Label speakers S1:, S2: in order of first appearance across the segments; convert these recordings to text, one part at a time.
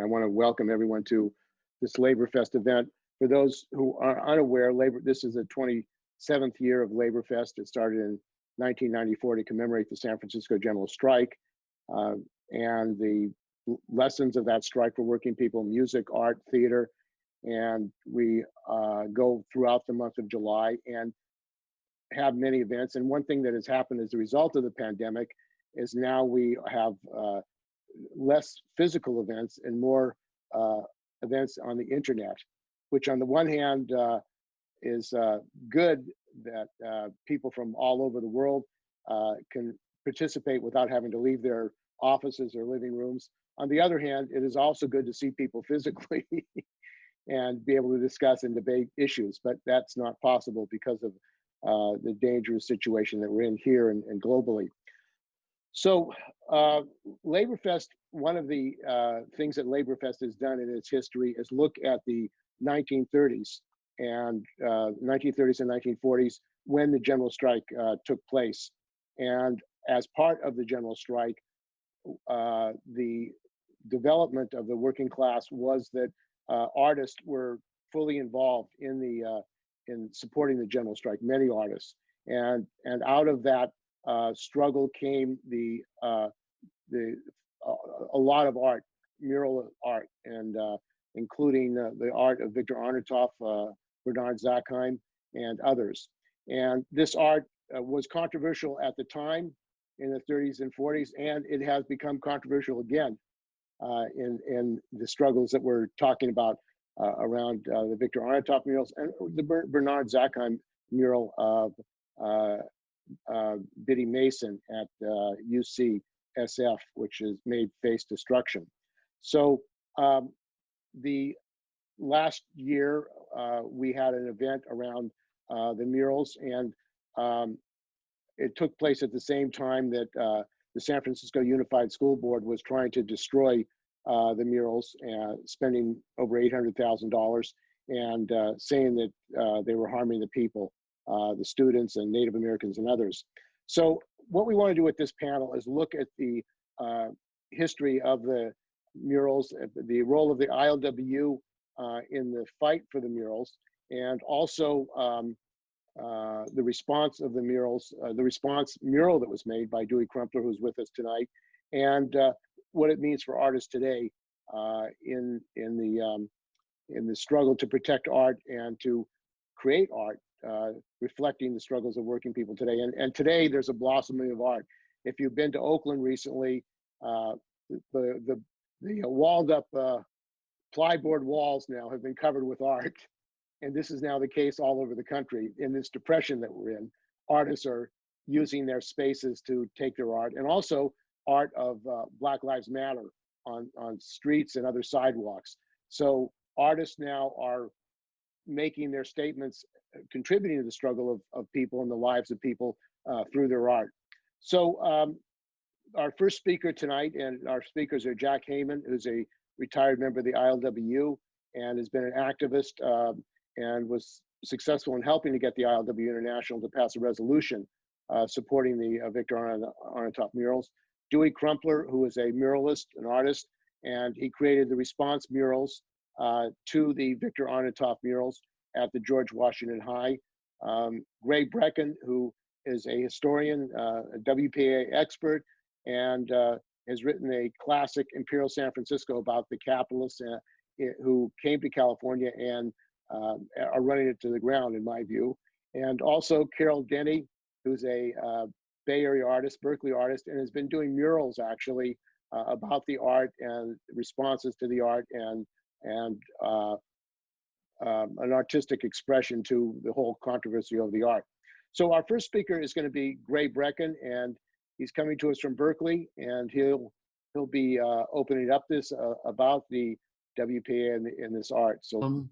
S1: I want to welcome everyone to this LaborFest event. For those who are unaware, this is the 27th year of LaborFest. It started in 1994 to commemorate the San Francisco General Strike and the lessons of that strike for working people: music, art, theater. And we go throughout the month of July and have many events. And one thing that has happened as a result of the pandemic is now we have less physical events and more events on the internet, which on the one hand is good that people from all over the world can participate without having to leave their offices or living rooms. On the other hand, it is also good to see people physically and be able to discuss and debate issues, but that's not possible because of the dangerous situation that we're in here and globally. So LaborFest, one of the things that LaborFest has done in its history is look at the 1930s and 1930s and 1940s when the general strike took place. And as part of the general strike, the development of the working class was that artists were fully involved in supporting the general strike, many artists. And out of that struggle came a lot of art, mural art, and including the art of Victor Arnautoff, Bernard Zakheim, and others. And this art was controversial at the time in the 30s and 40s, and it has become controversial again in the struggles that we're talking about around the Victor Arnautoff murals and the Bernard Zakheim mural of Biddy Mason at UCSF, which is made face destruction. So the last year we had an event around the murals, and it took place at the same time that the San Francisco Unified School Board was trying to destroy the murals, spending over $800,000 and saying that they were harming the people, the students and Native Americans and others. So what we want to do with this panel is look at the history of the murals, the role of the ILWU in the fight for the murals, and also the response of the murals, the response mural that was made by Dewey Crumpler, who's with us tonight, and what it means for artists today in the struggle to protect art and to create art, reflecting the struggles of working people today. And today there's a blossoming of art. If you've been to Oakland recently, the walled up plyboard walls now have been covered with art. And this is now the case all over the country. In this depression that we're in, artists are using their spaces to take their art, and also art of Black Lives Matter on streets and other sidewalks. So artists now are making their statements, contributing to the struggle of people and the lives of people through their art. So our first speaker tonight, and our speakers are Jack Heyman, who's a retired member of the ILWU and has been an activist and was successful in helping to get the ILWU International to pass a resolution supporting the Victor Arnautoff murals. Dewey Crumpler, who is a muralist, an artist, and he created the response murals to the Victor Arnautoff murals at the George Washington High. Brechin, who is a historian, a WPA expert, and has written a classic, Imperial San Francisco, about the capitalists who came to California and are running it to the ground, in my view. And also Carol Denney, who's a Bay Area artist, Berkeley artist, and has been doing murals actually about the art and responses to the art and an artistic expression to the whole controversy of the art. So our first speaker is going to be Brechin, and he's coming to us from Berkeley, and he'll be opening up this about the WPA and this art. So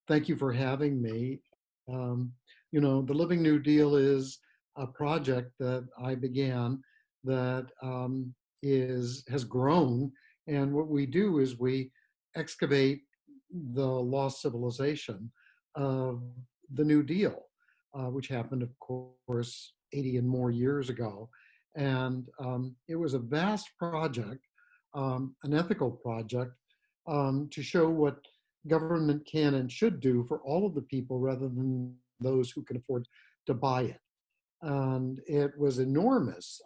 S2: thank you for having me. You know, the Living New Deal is a project that I began that has grown, and what we do is we excavate the lost civilization of the New Deal, which happened, of course, 80 and more years ago. And it was a vast project, an ethical project to show what government can and should do for all of the people rather than those who can afford to buy it. And it was enormous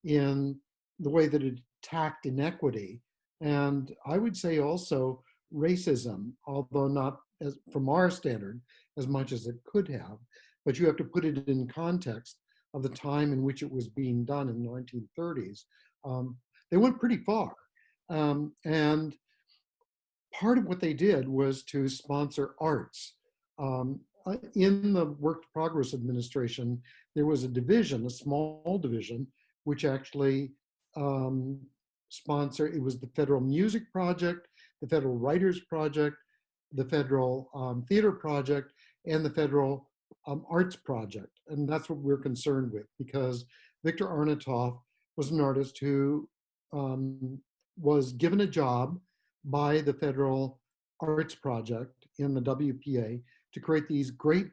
S2: in the way that it attacked inequity. And I would say also racism, although not as from our standard as much as it could have, but you have to put it in context of the time in which it was being done in the 1930s. They went pretty far. And part of what they did was to sponsor arts. In the Work Progress Administration, there was a division, a small division, which actually sponsored, it was the Federal Music Project, the Federal Writers Project, the Federal Theater Project, and the Federal Arts Project. And that's what we're concerned with, because Victor Arnautoff was an artist who was given a job by the Federal Arts Project in the WPA to create these great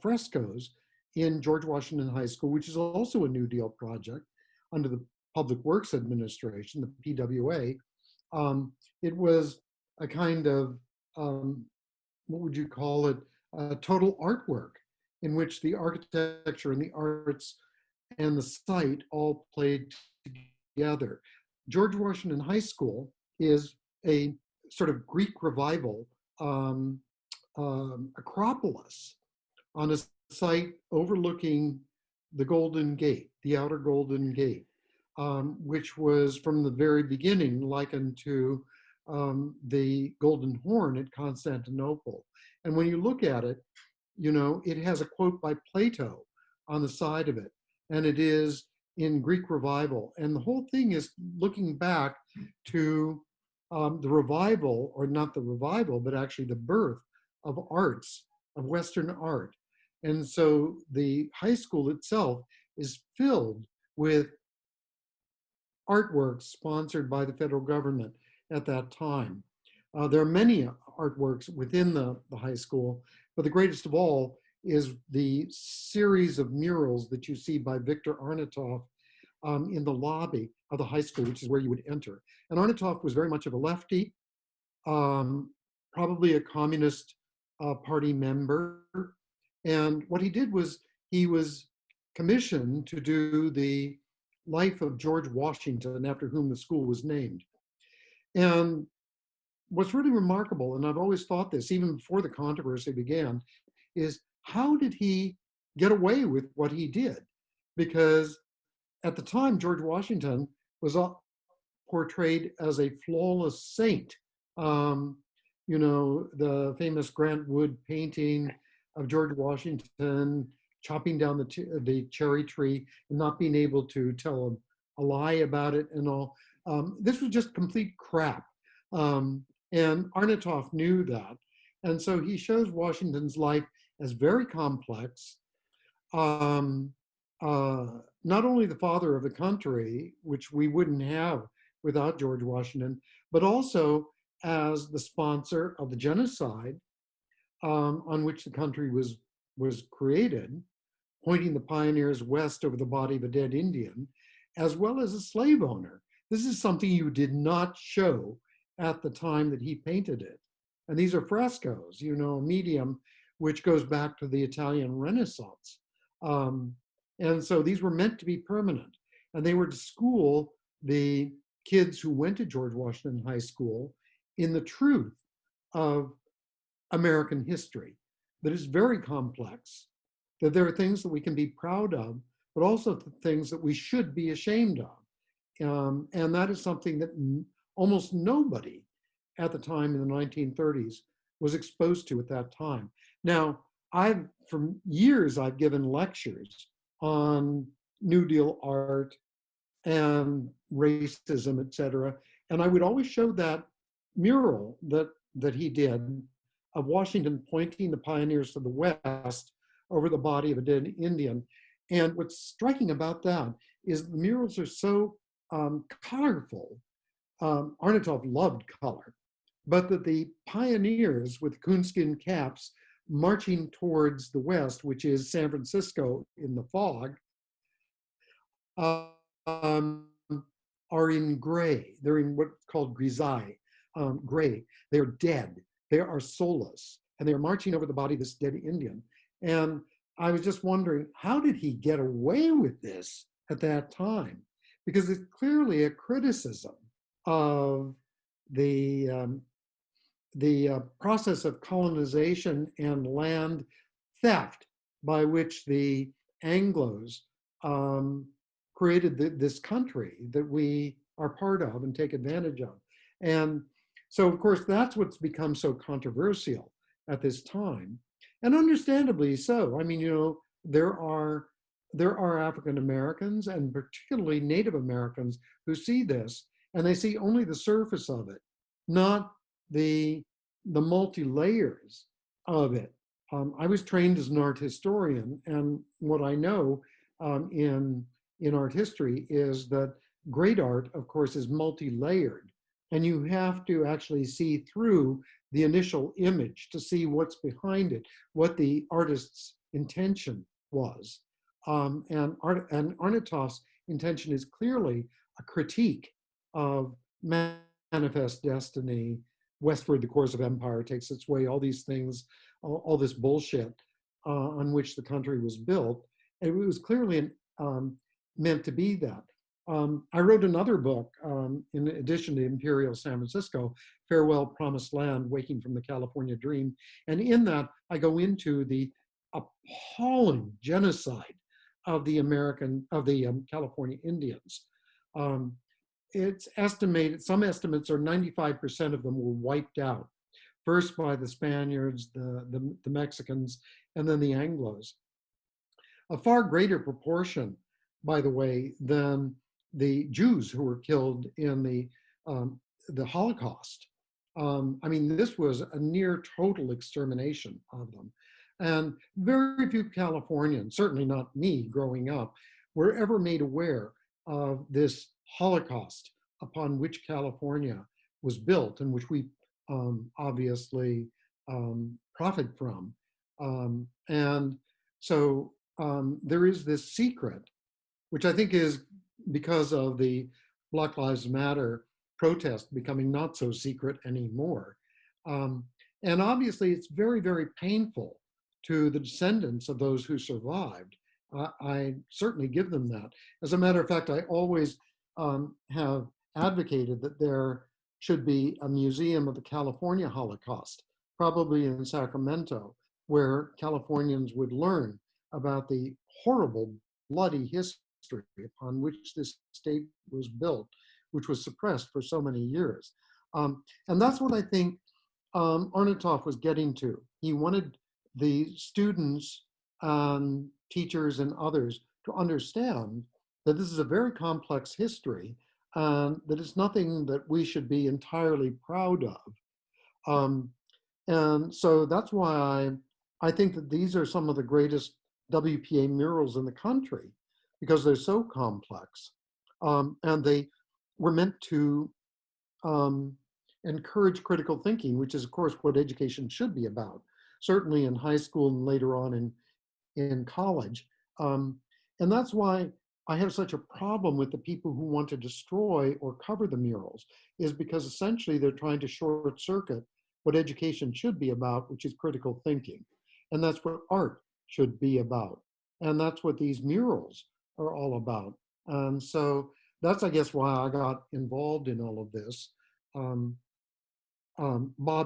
S2: frescoes in George Washington High School, which is also a New Deal project under the Public Works Administration, the PWA. It was a kind of, what would you call it, total artwork in which the architecture and the arts and the site all played together. George Washington High School is a sort of Greek revival acropolis on a site overlooking the Golden Gate, the outer Golden Gate, which was from the very beginning likened to the Golden Horn at Constantinople. And when you look at it, you know, it has a quote by Plato on the side of it, and it is in Greek revival. And the whole thing is looking back to the revival, or not the revival, but actually the birth of arts, of Western art. And so the high school itself is filled with artworks sponsored by the federal government at that time. There are many artworks within the high school, but the greatest of all is the series of murals that you see by Victor Arnautoff in the lobby of the high school, which is where you would enter. And Arnautoff was very much of a lefty, probably a Communist Party member. And what he did was he was commissioned to do the life of George Washington, after whom the school was named. And what's really remarkable, and I've always thought this, even before the controversy began, is how did he get away with what he did? Because at the time, George Washington was portrayed as a flawless saint. You know, the famous Grant Wood painting of George Washington chopping down the cherry tree and not being able to tell a lie about it and all. This was just complete crap. And Arnautoff knew that. And so he shows Washington's life as very complex. Not only the father of the country, which we wouldn't have without George Washington, but also as the sponsor of the genocide on which the country was created, pointing the pioneers west over the body of a dead Indian, as well as a slave owner. This is something you did not show at the time that he painted it. And these are frescoes, you know, a medium which goes back to the Italian Renaissance. And so these were meant to be permanent. And they were to school the kids who went to George Washington High School in the truth of American history, that is very complex, that there are things that we can be proud of, but also things that we should be ashamed of. And that is something that almost nobody at the time in the 1930s was exposed to at that time. Now, for years, I've given lectures on New Deal art and racism, et cetera. And I would always show that mural that he did of Washington pointing the pioneers to the west over the body of a dead Indian. And what's striking about that is the murals are so colorful. Arnautoff loved color, but that the pioneers with coonskin caps marching towards the west, which is San Francisco in the fog, are in gray. They're in what's called grisaille. gray. They are dead. They are soulless. And they are marching over the body of this dead Indian. And I was just wondering, how did he get away with this at that time? Because it's clearly a criticism of the process of colonization and land theft by which the Anglos created this country that we are part of and take advantage of. And so, of course, that's what's become so controversial at this time, and understandably so. I mean, you know, there are African Americans and particularly Native Americans who see this, and they see only the surface of it, not the multi layers of it. I was trained as an art historian, and what I know in art history is that great art, of course, is multi-layered, and you have to actually see through the initial image to see what's behind it, what the artist's intention was. And Arnautoff's intention is clearly a critique of manifest destiny, westward the course of empire takes its way, all these things, all this bullshit on which the country was built. And it was clearly meant to be that. I wrote another book, in addition to Imperial San Francisco, Farewell Promised Land, Waking from the California Dream. And in that, I go into the appalling genocide of the California Indians. It's estimated, some estimates are 95% of them were wiped out, first by the Spaniards, the Mexicans, and then the Anglos. A far greater proportion, by the way, than the Jews who were killed in the Holocaust. I mean, this was a near total extermination of them. And very few Californians, certainly not me growing up, were ever made aware of this Holocaust upon which California was built and which we obviously profit from. And so there is this secret, which I think is because of the Black Lives Matter protest becoming not so secret anymore. And obviously it's very, very painful to the descendants of those who survived. I certainly give them that. As a matter of fact, I always have advocated that there should be a museum of the California Holocaust, probably in Sacramento, where Californians would learn about the horrible, bloody history upon which this state was built, which was suppressed for so many years. And that's what I think Arnautoff was getting to. He wanted the students, teachers, and others to understand that this is a very complex history, that it's nothing that we should be entirely proud of. And so that's why I think that these are some of the greatest WPA murals in the country, because they're so complex. And they were meant to encourage critical thinking, which is, of course, what education should be about, certainly in high school and later on in college. And that's why I have such a problem with the people who want to destroy or cover the murals, is because essentially they're trying to short circuit what education should be about, which is critical thinking. And that's what art should be about. And that's what these murals are all about. And so that's, I guess, why I got involved in all of this. Bob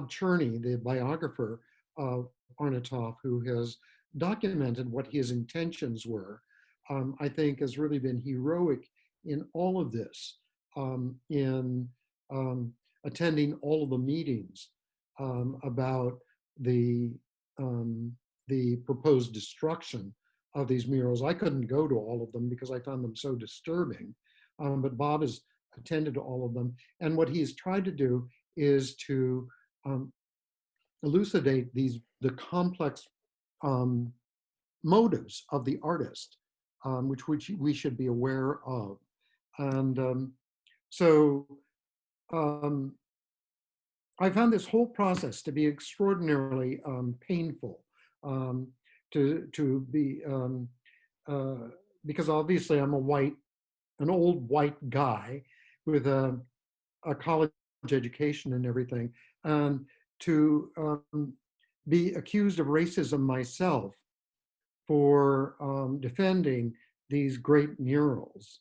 S2: Cherney, the biographer of Arnautoff, who has documented what his intentions were, I think has really been heroic in all of this, in attending all of the meetings about the proposed destruction of these murals. I couldn't go to all of them because I found them so disturbing, but Bob has attended to all of them. And what he's tried to do is to elucidate the complex motives of the artist, which we should be aware of. And so I found this whole process to be extraordinarily painful, to be, because obviously I'm an old white guy with a college education and everything, and to be accused of racism myself for defending these great murals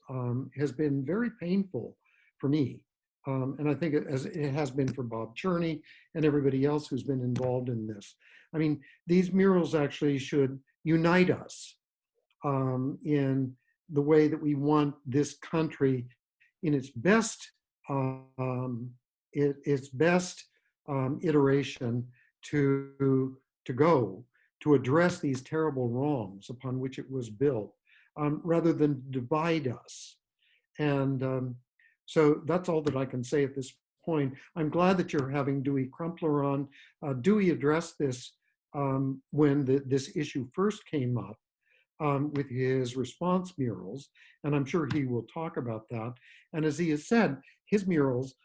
S2: has been very painful for me. And I think as it has been for Bob Cherney and everybody else who's been involved in this. I mean, these murals actually should unite us in the way that we want this country in its best iteration to go, to address these terrible wrongs upon which it was built, rather than divide us. And so that's all that I can say at this point. I'm glad that you're having Dewey Crumpler on. Dewey addressed this when this issue first came up with his response murals, and I'm sure he will talk about that. And as he has said, his murals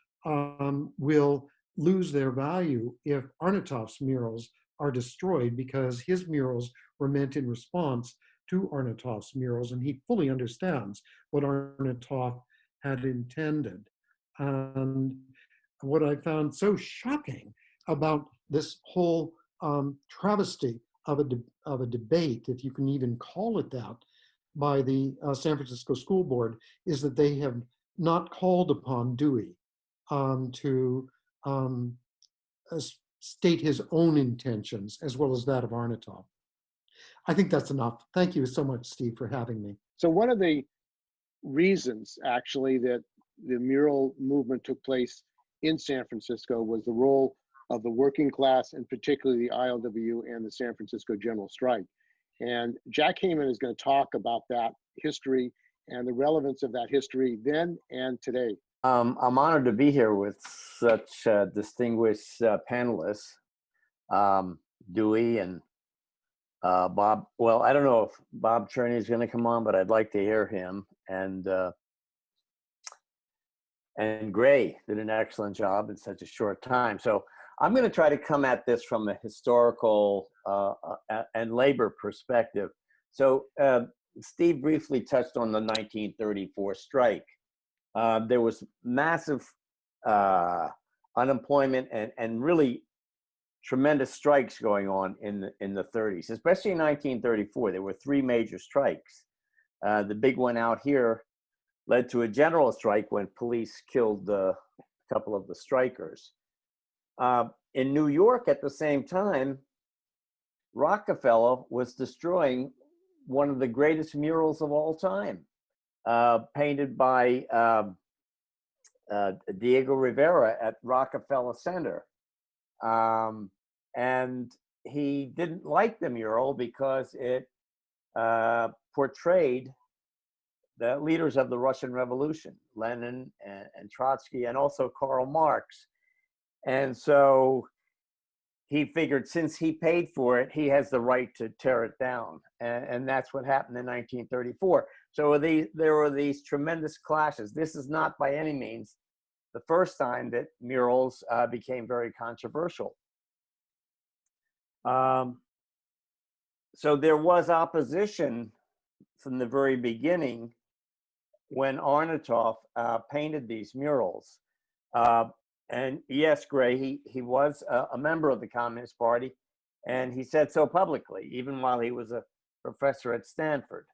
S2: will lose their value if Arnautoff's murals are destroyed, because his murals were meant in response to Arnautoff's murals, and he fully understands what Arnautoff had intended. And what I found so shocking about this whole travesty of a debate, if you can even call it that, by the San Francisco School Board, is that they have not called upon Dewey to state his own intentions as well as that of Arnautoff. I think that's enough. Thank you so much, Steve, for having me.
S1: So one of the reasons actually that the mural movement took place in San Francisco was the role of the working class, and particularly the ILWU and the San Francisco General Strike. And Jack Heyman is going to talk about that history and the relevance of that history then and today.
S3: I'm honored to be here with such distinguished panelists, Dewey and Bob. Well, I don't know if Bob Cherney is going to come on, but I'd like to hear him. And Gray did an excellent job in such a short time. So I'm going to try to come at this from a historical and labor perspective. So Steve briefly touched on the 1934 strike. There was massive unemployment and really tremendous strikes going on in the 30s, especially in 1934. There were three major strikes. The big one out here led to a general strike when police killed a couple of the strikers. In New York at the same time, Rockefeller was destroying one of the greatest murals of all time, painted by Diego Rivera at Rockefeller Center. And he didn't like the mural because it portrayed the leaders of the Russian Revolution, Lenin and Trotsky, and also Karl Marx. And so he figured since he paid for it, he has the right to tear it down. And that's what happened in 1934. So there were these tremendous clashes. This is not by any means the first time that murals became very controversial. So there was opposition from the very beginning when Arnautoff painted these murals. And yes, Gray, he was a member of the Communist Party, and he said so publicly, even while he was a professor at Stanford.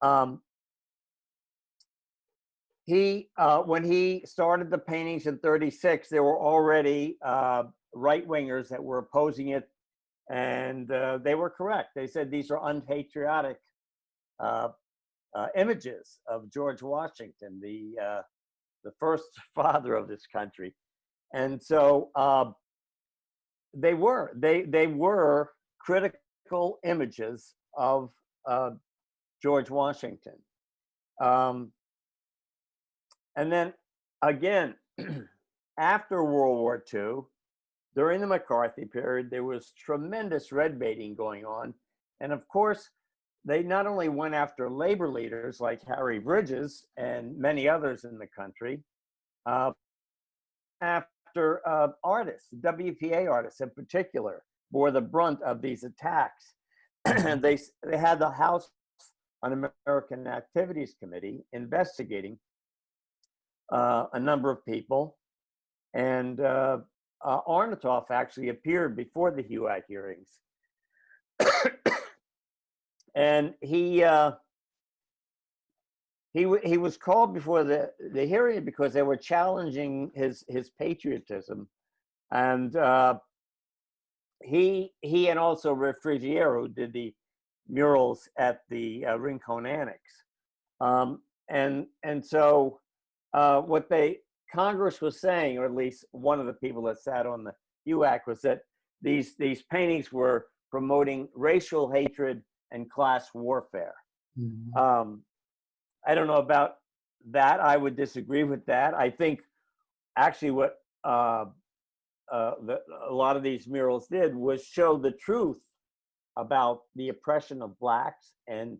S3: When he started the paintings in '36, there were already right-wingers that were opposing it, and they were correct. They said these are unpatriotic images of George Washington, the first father of this country. And so they were critical images of George Washington. And then again, after World War II, during the McCarthy period, there was tremendous red baiting going on. And of course, they not only went after labor leaders like Harry Bridges and many others in the country, after artists, WPA artists in particular, bore the brunt of these attacks. They had the House Un-American Activities Committee investigating a number of people, And Arnautoff actually appeared before the HUAC hearings. And he was called before the hearing because they were challenging his patriotism. And he and also Refrigiero did the murals at the Rincon Annex. And so what Congress was saying, or at least one of the people that sat on the HUAC, was that these paintings were promoting racial hatred and class warfare.
S2: Mhm.
S3: I don't know about that. I would disagree with that. I think actually what a lot of these murals did was show the truth about the oppression of Blacks and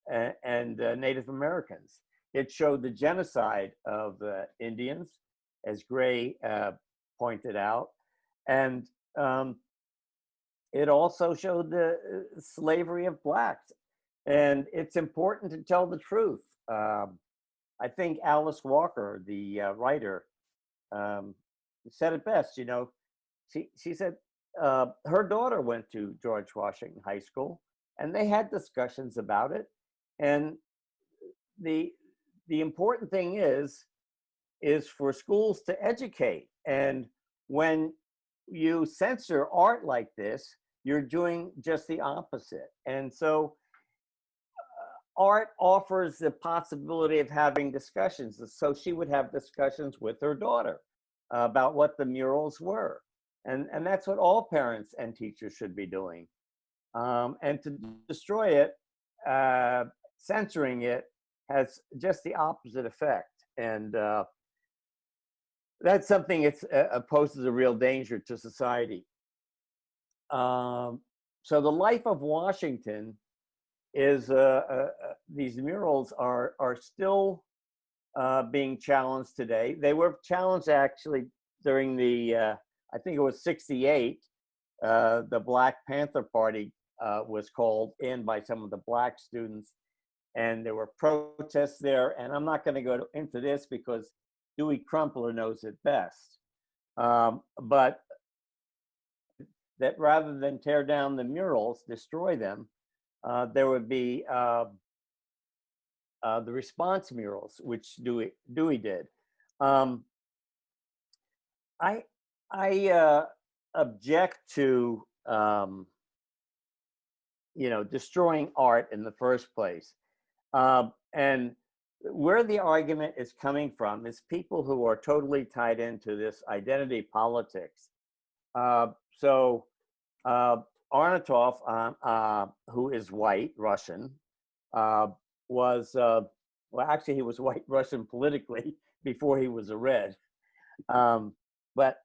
S3: Native Americans. It showed the genocide of the Indians, as Gray pointed out, and it also showed the slavery of Blacks. And it's important to tell the truth. I think Alice Walker, the writer, said it best. You know, she said her daughter went to George Washington High School, and they had discussions about it. And the important thing is for schools to educate. And when you censor art like this, you're doing just the opposite. And so art offers the possibility of having discussions. So she would have discussions with her daughter about what the murals were. And that's what all parents and teachers should be doing. And to destroy it, censoring it, has just the opposite effect. And that's something it poses a real danger to society. So the life of Washington is, these murals are still being challenged today. They were challenged actually during the, I think it was 68, the Black Panther Party was called in by some of the Black students, and there were protests there. And I'm not going to go into this because Dewey Crumpler knows it best. But that rather than tear down the murals, destroy them, there would be the response murals, which Dewey did. I object to destroying art in the first place, and where the argument is coming from is people who are totally tied into this identity politics. So Arnautoff, who is white Russian, was well, actually he was white Russian politically before he was a red. But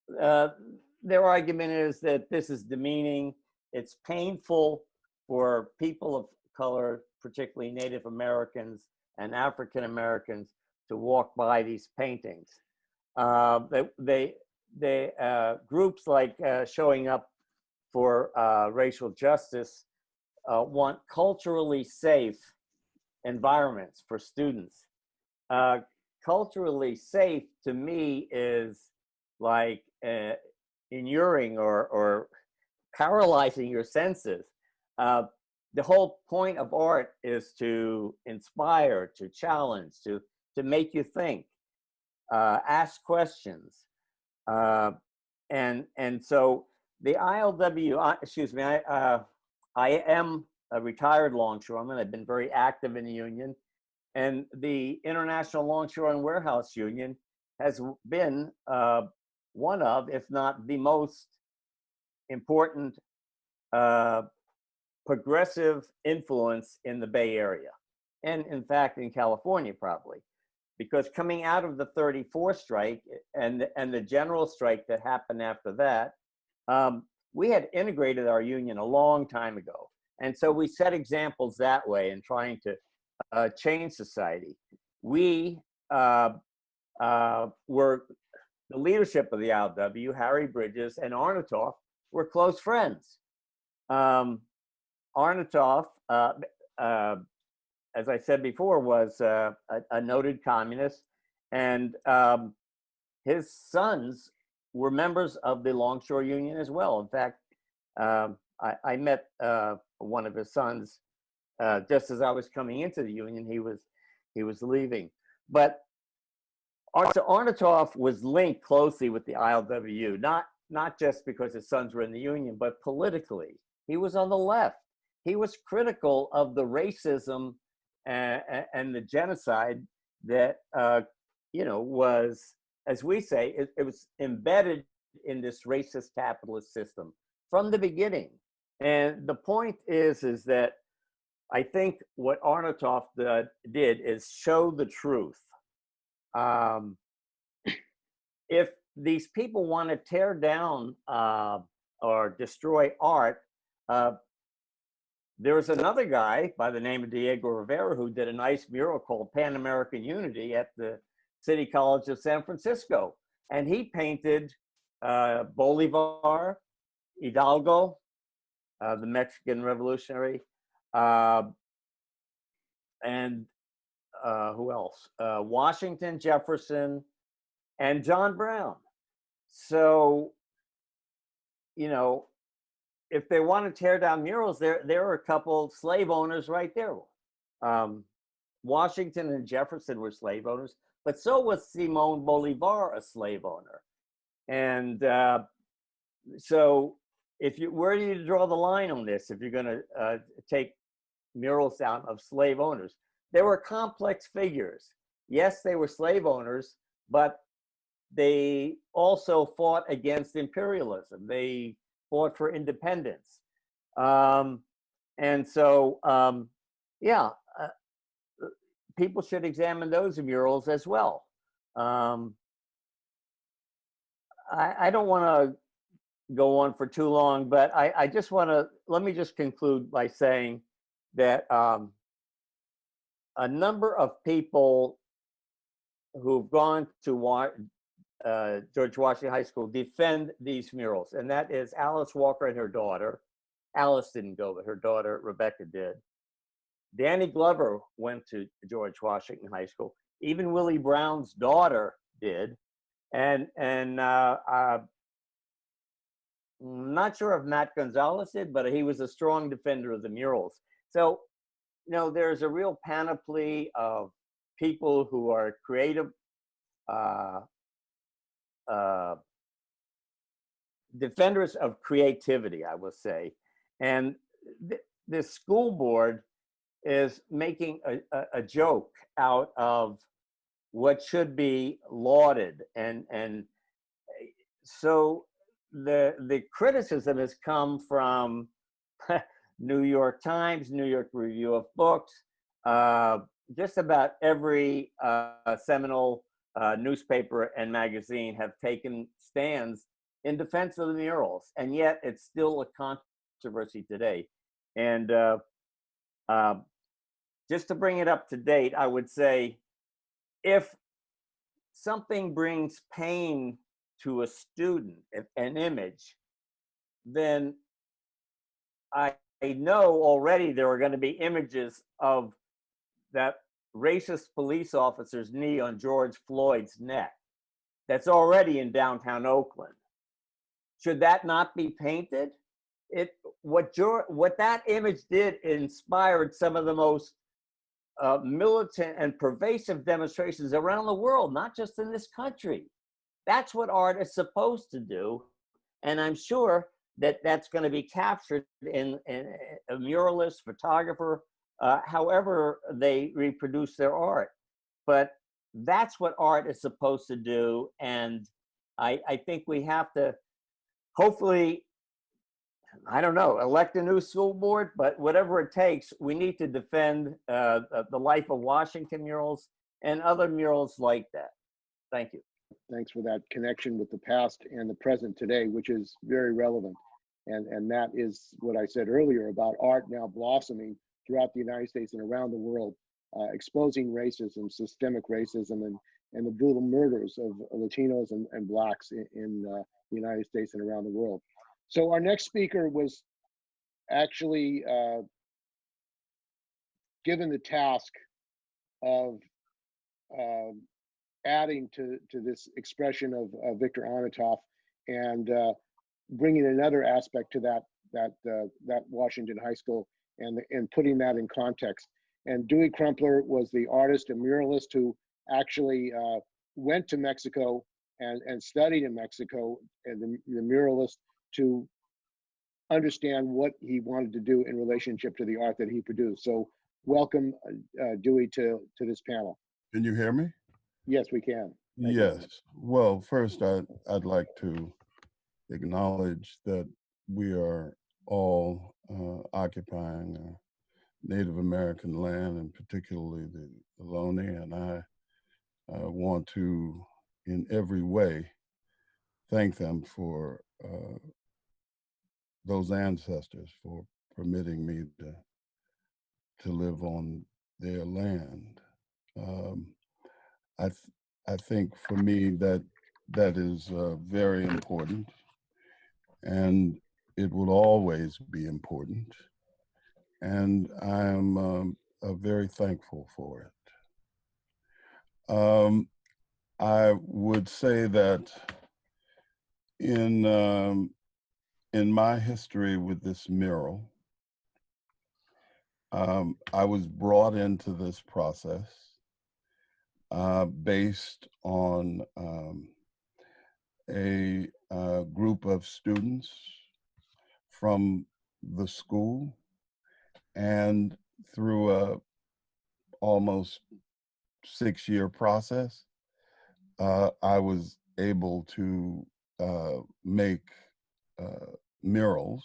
S3: their argument is that this is demeaning. It's painful for people of color, particularly Native Americans and African Americans, to walk by these paintings. Groups like Showing Up for Racial Justice want culturally safe environments for students. Culturally safe to me is like inuring or paralyzing your senses. The whole point of art is to inspire, to challenge, to make you think, ask questions. And so the ILW, excuse me, I am a retired longshoreman. I've been very active in the union. And the International Longshore and Warehouse Union has been one of, if not the most important progressive influence in the Bay Area. And in fact, in California, probably. Because coming out of the 34 strike and the general strike that happened after that, we had integrated our union a long time ago. And so we set examples that way in trying to change society. We were the leadership of the ILW, Harry Bridges and Arnautoff, were close friends. Arnautoff, as I said before, was a noted communist, and his sons were members of the Longshore Union as well. In fact, I met one of his sons just as I was coming into the union. He was leaving, but Arnautoff was linked closely with the ILWU, not just because his sons were in the union, but politically. He was on the left. He was critical of the racism and the genocide that was, as we say, it was embedded in this racist capitalist system from the beginning. And the point is that I think what Arnautoff did is show the truth. If these people want to tear down or destroy art, there was another guy by the name of Diego Rivera who did a nice mural called Pan American Unity at the City College of San Francisco. And he painted Bolivar, Hidalgo, the Mexican revolutionary, and who else? Washington, Jefferson, and John Brown. So, if they want to tear down murals, there are a couple slave owners right there. Washington and Jefferson were slave owners, but so was Simon Bolivar, a slave owner. And so where do you draw the line on this if you're going to take murals down of slave owners? There were complex figures. Yes, they were slave owners, but they also fought against imperialism. They fought for independence. And so, people should examine those murals as well. I don't want to go on for too long, but I just let me just conclude by saying that a number of people who've gone to George Washington High School defend these murals, and that is Alice Walker and her daughter. Alice didn't go, but her daughter Rebecca did. Danny Glover went to George Washington High School. Even Willie Brown's daughter did, and I'm not sure if Matt Gonzalez did, but he was a strong defender of the murals. So, there's a real panoply of people who are creative, defenders of creativity, I will say. And this school board is making a joke out of what should be lauded. And so the criticism has come from New York Times, New York Review of Books, just about every seminal newspaper and magazine have taken stands in defense of the murals, and yet it's still a controversy today. And just to bring it up to date, I would say if something brings pain to a student, an image, then I know already there are going to be images of that racist police officer's knee on George Floyd's neck. That's already in downtown Oakland. Should that not be painted? What that image did inspired some of the most militant and pervasive demonstrations around the world, not just in this country. That's what art is supposed to do, and I'm sure that that's going to be captured in a muralist, photographer, however they reproduce their art. But that's what art is supposed to do, and I think we have to hopefully, I don't know, elect a new school board, but whatever it takes, we need to defend the life of Washington murals and other murals like that. Thank you.
S1: Thanks for that connection with the past and the present today, which is very relevant. And that is what I said earlier about art now blossoming throughout the United States and around the world, exposing racism, systemic racism, and the brutal murders of Latinos and Blacks in the United States and around the world. So our next speaker was actually given the task of adding to this expression of Victor Arnautoff, and bringing another aspect to that Washington High School, and putting that in context. And Dewey Crumpler was the artist and muralist who actually went to Mexico and studied in Mexico, and the muralist, to understand what he wanted to do in relationship to the art that he produced. So welcome, Dewey, to this panel.
S4: Can you hear me?
S1: Yes, we can. Thank you.
S4: Yes. Well, first, I'd like to acknowledge that we are all occupying Native American land, and particularly the Ohlone, and I want to, in every way, thank them for those ancestors for permitting me to live on their land. I think for me that is very important, and it will always be important, and I am very thankful for it. I would say that in my history with this mural, I was brought into this process based on a group of students from the school, and through a almost 6-year process, I was able to make murals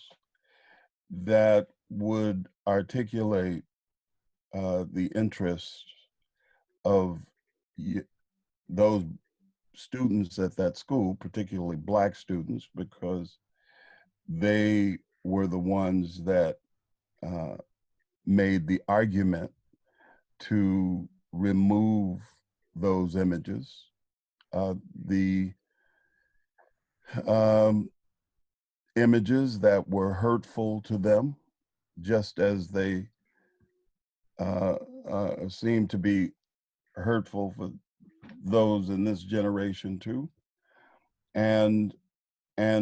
S4: that would articulate the interests of those students at that school, particularly Black students, because they were the ones that made the argument to remove those images. The images that were hurtful to them, just as they seem to be hurtful for those in this generation too. And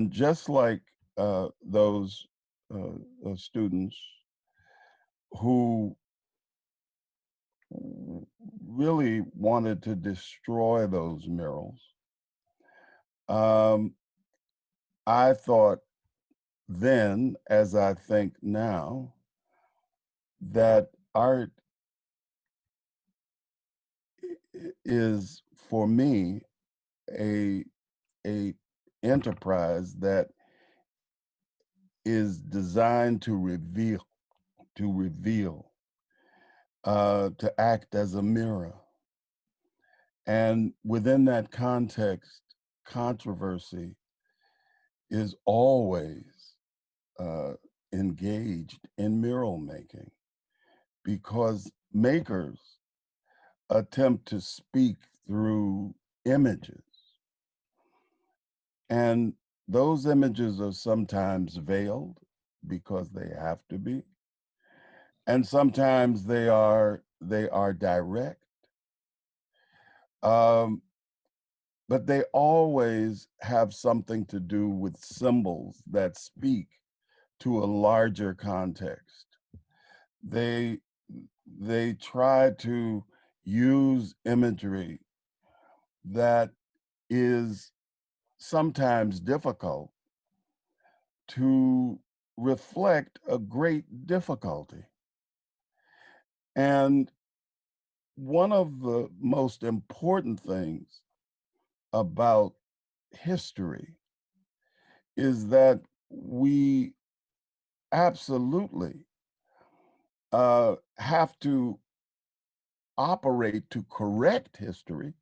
S4: just like those students who really wanted to destroy those murals, I thought then, as I think now, that art is, for me, a enterprise that is designed to reveal, to act as a mirror. And within that context, controversy is always engaged in mural making, because makers attempt to speak through images. And those images are sometimes veiled because they have to be. And sometimes they are direct. But they always have something to do with symbols that speak to a larger context. They try to use imagery that is sometimes difficult to reflect a great difficulty. And one of the most important things about history is that we absolutely have to operate to correct history,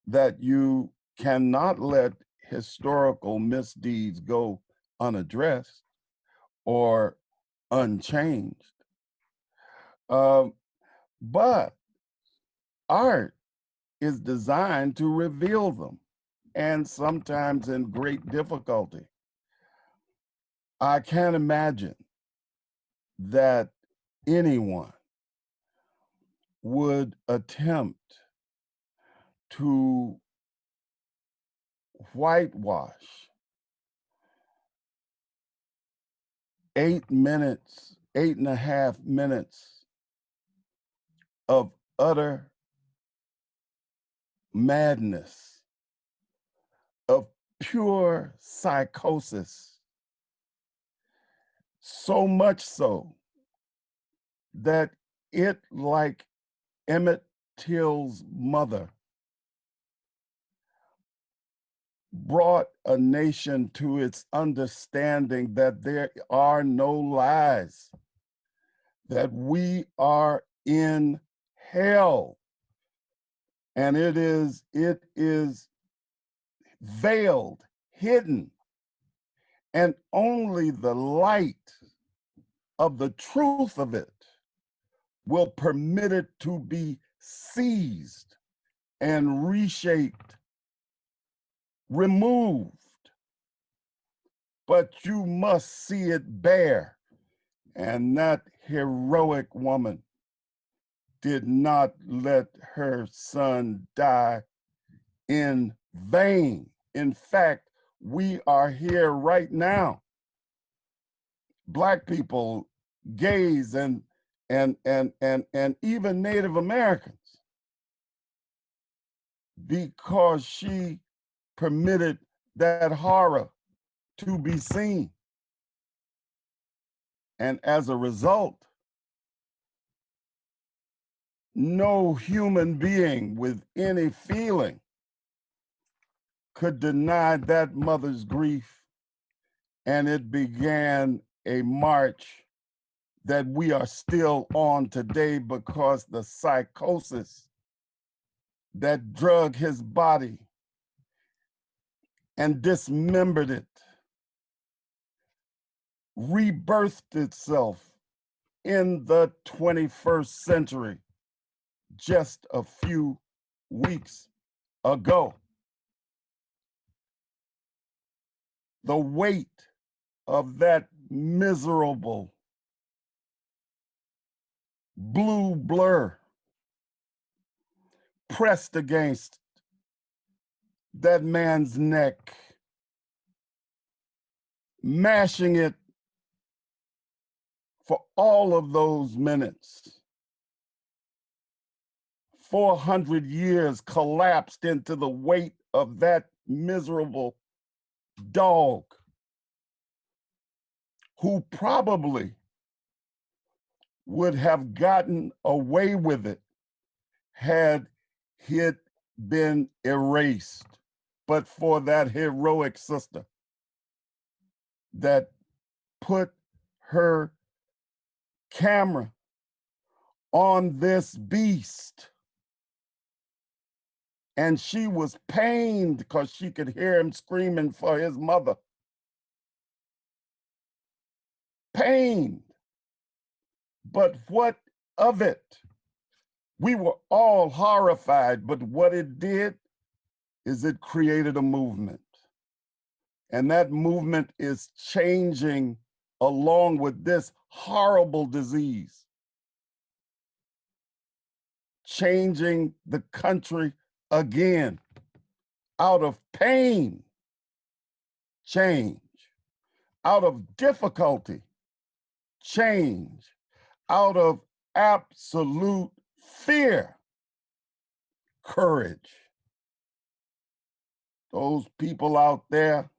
S4: that you cannot let historical misdeeds go unaddressed or unchanged. But art is designed to reveal them, and sometimes in great difficulty. I can't imagine that anyone would attempt to whitewash 8 minutes, 8.5 minutes of utter madness, of pure psychosis, so much so that it, like Emmett Till's mother, brought a nation to its understanding that there are no lies, that we are in hell, and it is veiled, hidden, and only the light of the truth of it will permit it to be seized and reshaped, removed. But you must see it bare. And that heroic woman did not let her son die in vain. In fact, we are here right now. Black people, gays, and even Native Americans, because she permitted that horror to be seen. And as a result, no human being with any feeling could deny that mother's grief. And it began a march that we are still on today, because the psychosis that drug his body and dismembered it rebirthed itself in the 21st century just a few weeks ago. The weight of that miserable blue blur pressed against that man's neck, mashing it for all of those minutes. 400 years collapsed into the weight of that miserable dog, who probably would have gotten away with it had it been erased, but for that heroic sister that put her camera on this beast. And she was pained because she could hear him screaming for his mother. Pained. But what of it? We were all horrified, but what it did is it created a movement. And that movement is changing along with this horrible disease, changing the country again. Out of pain, change. Out of difficulty, change. Out of absolute fear, courage. Those people out there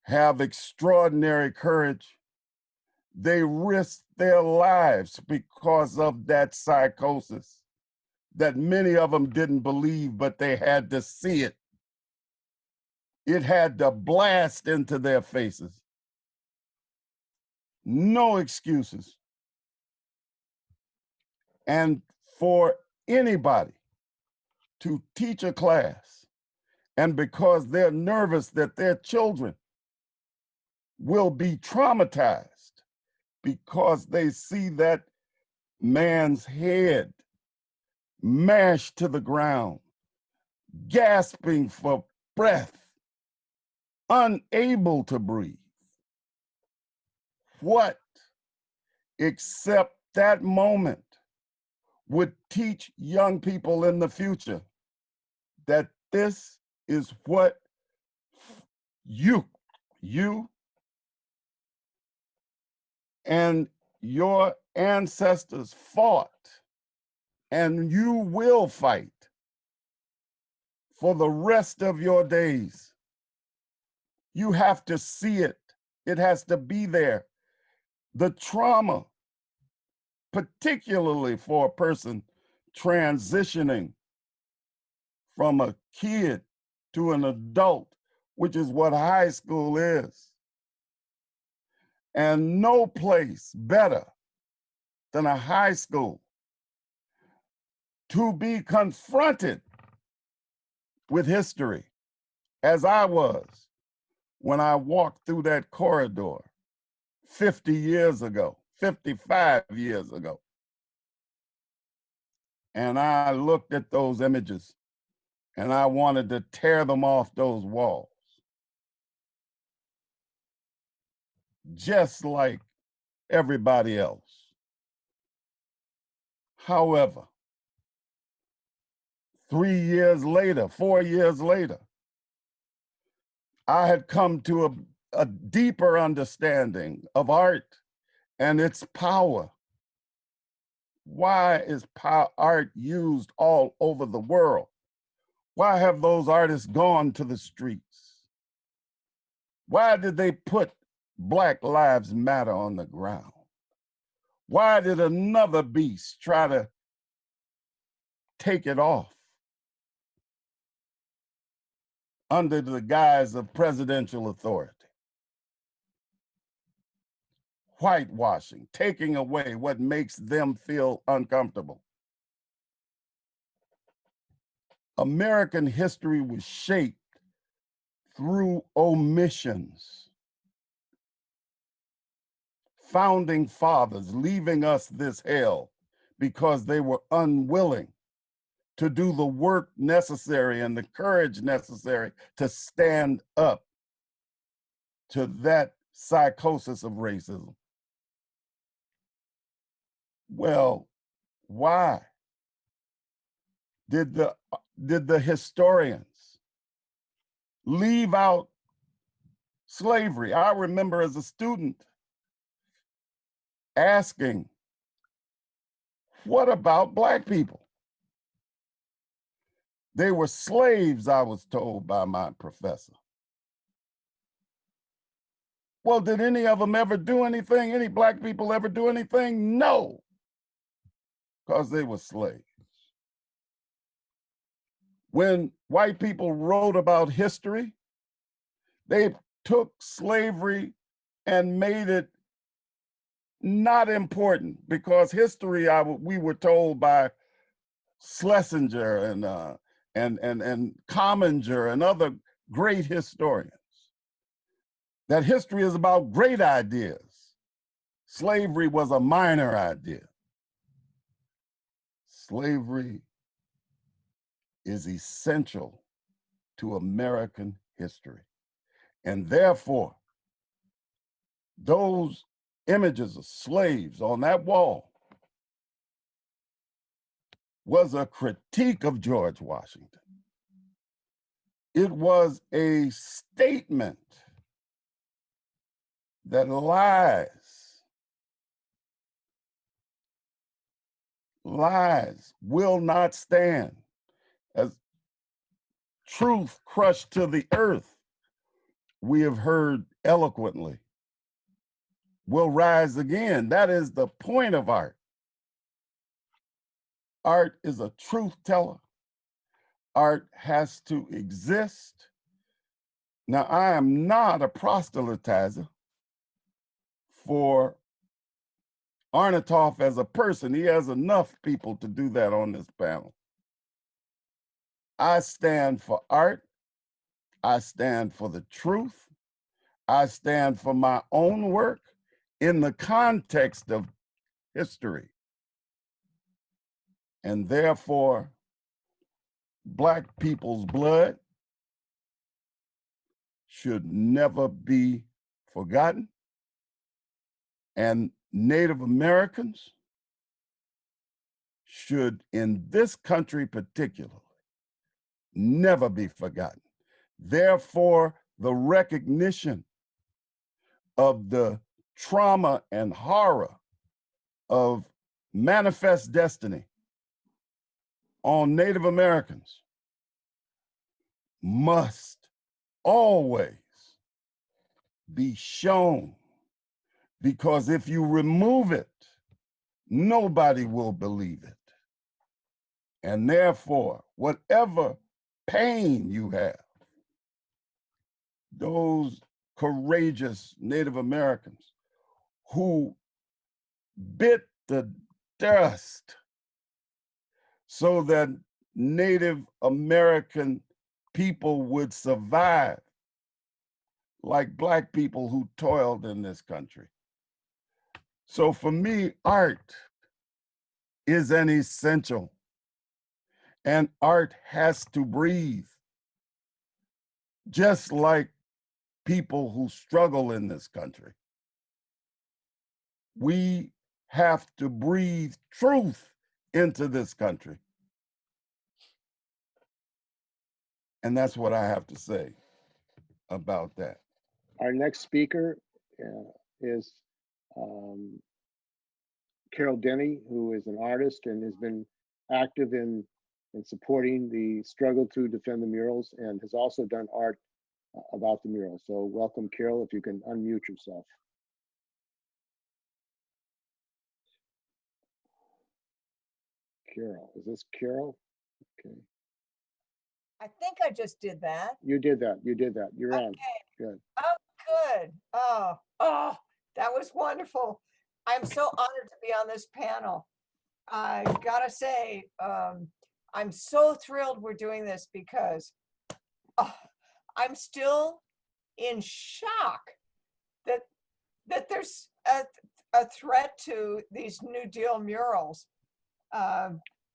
S4: have extraordinary courage. They risked their lives because of that psychosis that many of them didn't believe, but they had to see it. It had to blast into their faces. No excuses. And for anybody to teach a class, and because they're nervous that their children will be traumatized because they see that man's head mashed to the ground, gasping for breath, unable to breathe. What, except that moment, would teach young people in the future that this is what you and your ancestors fought, and you will fight for the rest of your days. You have to see it. It has to be there. The trauma, particularly for a person transitioning from a kid to an adult, which is what high school is. And no place better than a high school to be confronted with history, as I was when I walked through that corridor 50 years ago, 55 years ago. And I looked at those images and I wanted to tear them off those walls. Just like everybody else. However, 3 years later, 4 years later, I had come to a deeper understanding of art and its power. Why is art used all over the world? Why have those artists gone to the streets? Why did they put Black Lives Matter on the ground? Why did another beast try to take it off under the guise of presidential authority? Whitewashing, taking away what makes them feel uncomfortable. American history was shaped through omissions. Founding fathers leaving us this hell because they were unwilling to do the work necessary and the courage necessary to stand up to that psychosis of racism. Well, why did the historians leave out slavery? I remember as a student asking, what about Black people? They were slaves, I was told by my professor. Well, did any of them ever do anything? Any Black people ever do anything? No, because they were slaves. When white people wrote about history, they took slavery and made it not important, because history, we were told by Schlesinger and Commanger and other great historians that history is about great ideas. Slavery was a minor idea. Slavery is essential to American history. And therefore, those images of slaves on that wall was a critique of George Washington. It was a statement that lies will not stand. As truth crushed to the earth, we have heard eloquently, will rise again. That is the point of art. Art is a truth teller. Art has to exist. Now, I am not a proselytizer for Arnautoff as a person. He has enough people to do that on this panel. I stand for art. I stand for the truth. I stand for my own work in the context of history. And therefore, Black people's blood should never be forgotten. And Native Americans should, in this country particularly, never be forgotten. Therefore, the recognition of the trauma and horror of manifest destiny on Native Americans must always be shown, because if you remove it, nobody will believe it. And therefore, whatever pain you have, those courageous Native Americans who bit the dust so that Native American people would survive, like Black people who toiled in this country. So for me, art is an essential, and art has to breathe, just like people who struggle in this country. We have to breathe truth into this country. And that's what I have to say about that.
S1: Our next speaker is Carol Denney, who is an artist and has been active in supporting the struggle to defend the murals, and has also done art about the murals. So welcome, Carol, if you can unmute yourself. Carol, is this Carol? Okay.
S5: I think I just did that.
S1: You did that. You did that. You're on. Good.
S5: Oh, good. Oh, that was wonderful. I'm so honored to be on this panel. I gotta say, I'm so thrilled we're doing this because I'm still in shock that there's a threat to these New Deal murals.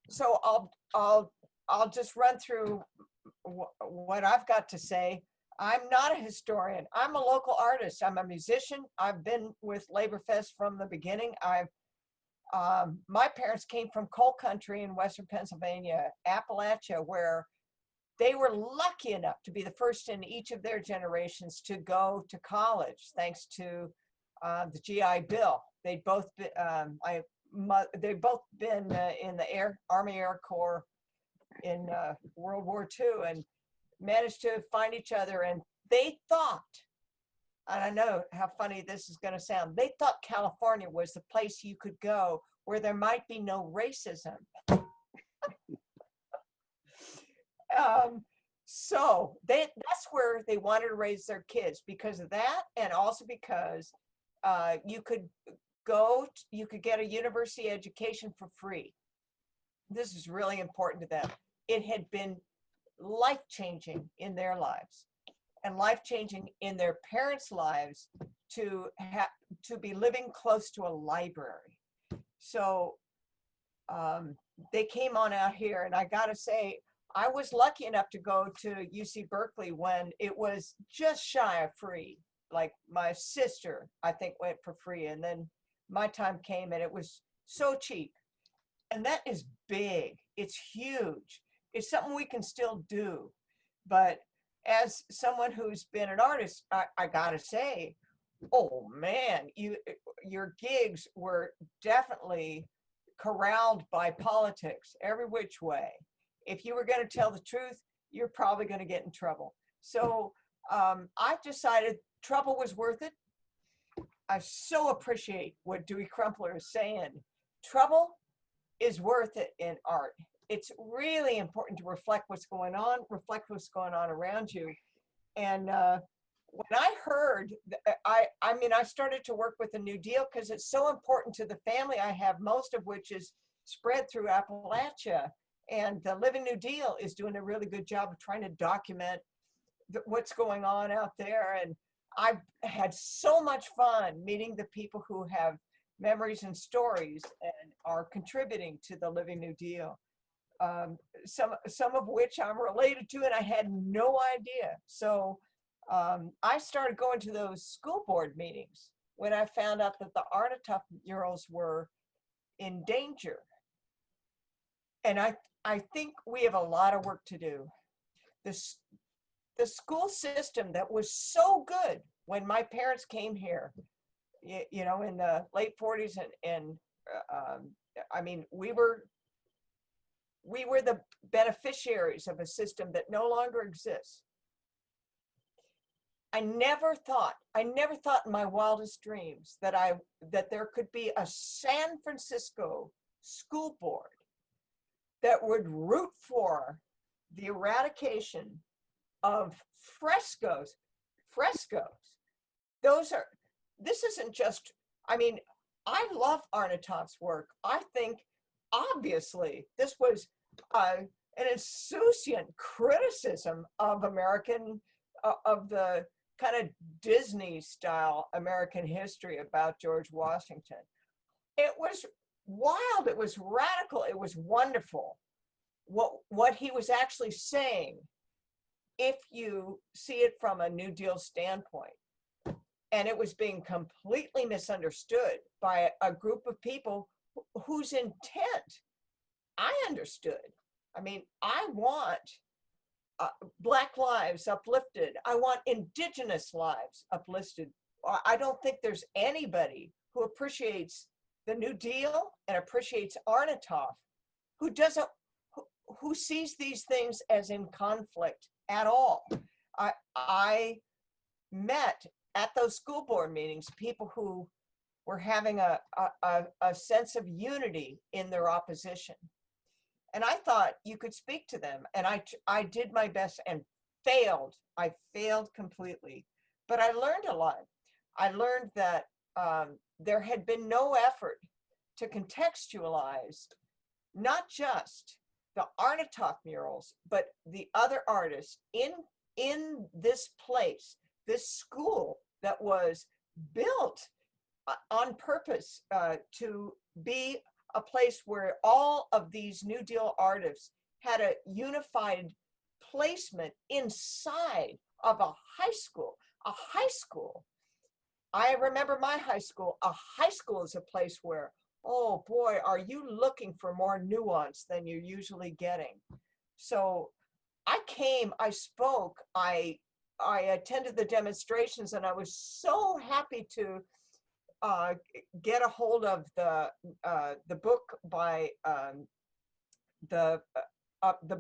S5: So I'll just run through what I've got to say. I'm not a historian. I'm a local artist. I'm a musician. I've been with LaborFest from the beginning. My parents came from coal country in Western Pennsylvania, Appalachia, where they were lucky enough to be the first in each of their generations to go to college, thanks to the GI Bill. They'd both been, they've both been in the Army Air Corps in World War II, and managed to find each other. And they thought, and I know how funny this is going to sound, they thought California was the place you could go where there might be no racism. So that's where they wanted to raise their kids, because of that, and also because you could get a university education for free. This is really important to them. It had been life-changing in their lives and life-changing in their parents' lives to be living close to a library. So they came on out here, and I gotta say, I was lucky enough to go to UC Berkeley when it was just shy of free. Like my sister, I think, went for free, and then my time came and it was so cheap. And that is big. It's huge. It's something we can still do. But as someone who's been an artist, I gotta say, oh man, your gigs were definitely corralled by politics every which way. If you were going to tell the truth, you're probably going to get in trouble. So I've decided trouble was worth it. I so appreciate what Dewey Crumpler is saying. Trouble is worth it in art. It's really important to reflect what's going on around you. And when I heard, I started to work with the New Deal because it's so important to the family I have, most of which is spread through Appalachia. And the Living New Deal is doing a really good job of trying to document what's going on out there. And I've had so much fun meeting the people who have memories and stories and are contributing to the Living New Deal. Some of which I'm related to, and I had no idea. So I started going to those school board meetings when I found out that the Arnautoff murals were in danger. And I think we have a lot of work to do. this the school system that was so good when my parents came here, you know, in the late 40s, and I mean, we were the beneficiaries of a system that no longer exists. I never thought in my wildest dreams that there could be a San Francisco school board that would root for the eradication of frescoes. This isn't just, I mean, I love Arnautoff's work. I think obviously this was an insouciant criticism of of the kind of Disney style American history about George Washington. It was wild, it was radical, it was wonderful. What he was actually saying, if you see it from a New Deal standpoint, and it was being completely misunderstood by a group of people whose intent I understood. I mean, I want Black lives uplifted. I want Indigenous lives uplifted. I don't think there's anybody who appreciates the New Deal and appreciates Arnautoff who sees these things as in conflict at all. I met at those school board meetings people who were having a sense of unity in their opposition. And I thought you could speak to them. And I did my best and failed. I failed completely. But I learned a lot. I learned that there had been no effort to contextualize not just the Arnautoff murals, but the other artists in this place, this school that was built on purpose to be a place where all of these New Deal artists had a unified placement inside of a high school. A high school, I remember my high school. A high school is a place where, oh boy, are you looking for more nuance than you're usually getting. So I came, I spoke, I attended the demonstrations, and I was so happy to get a hold of the book by the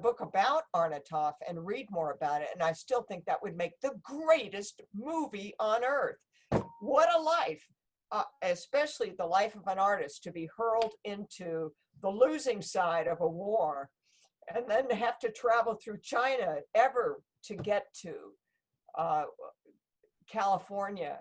S5: book about Arnautoff and read more about it. And I still think that would make the greatest movie on earth. What a life, especially the life of an artist, to be hurled into the losing side of a war and then to have to travel through China ever to get to California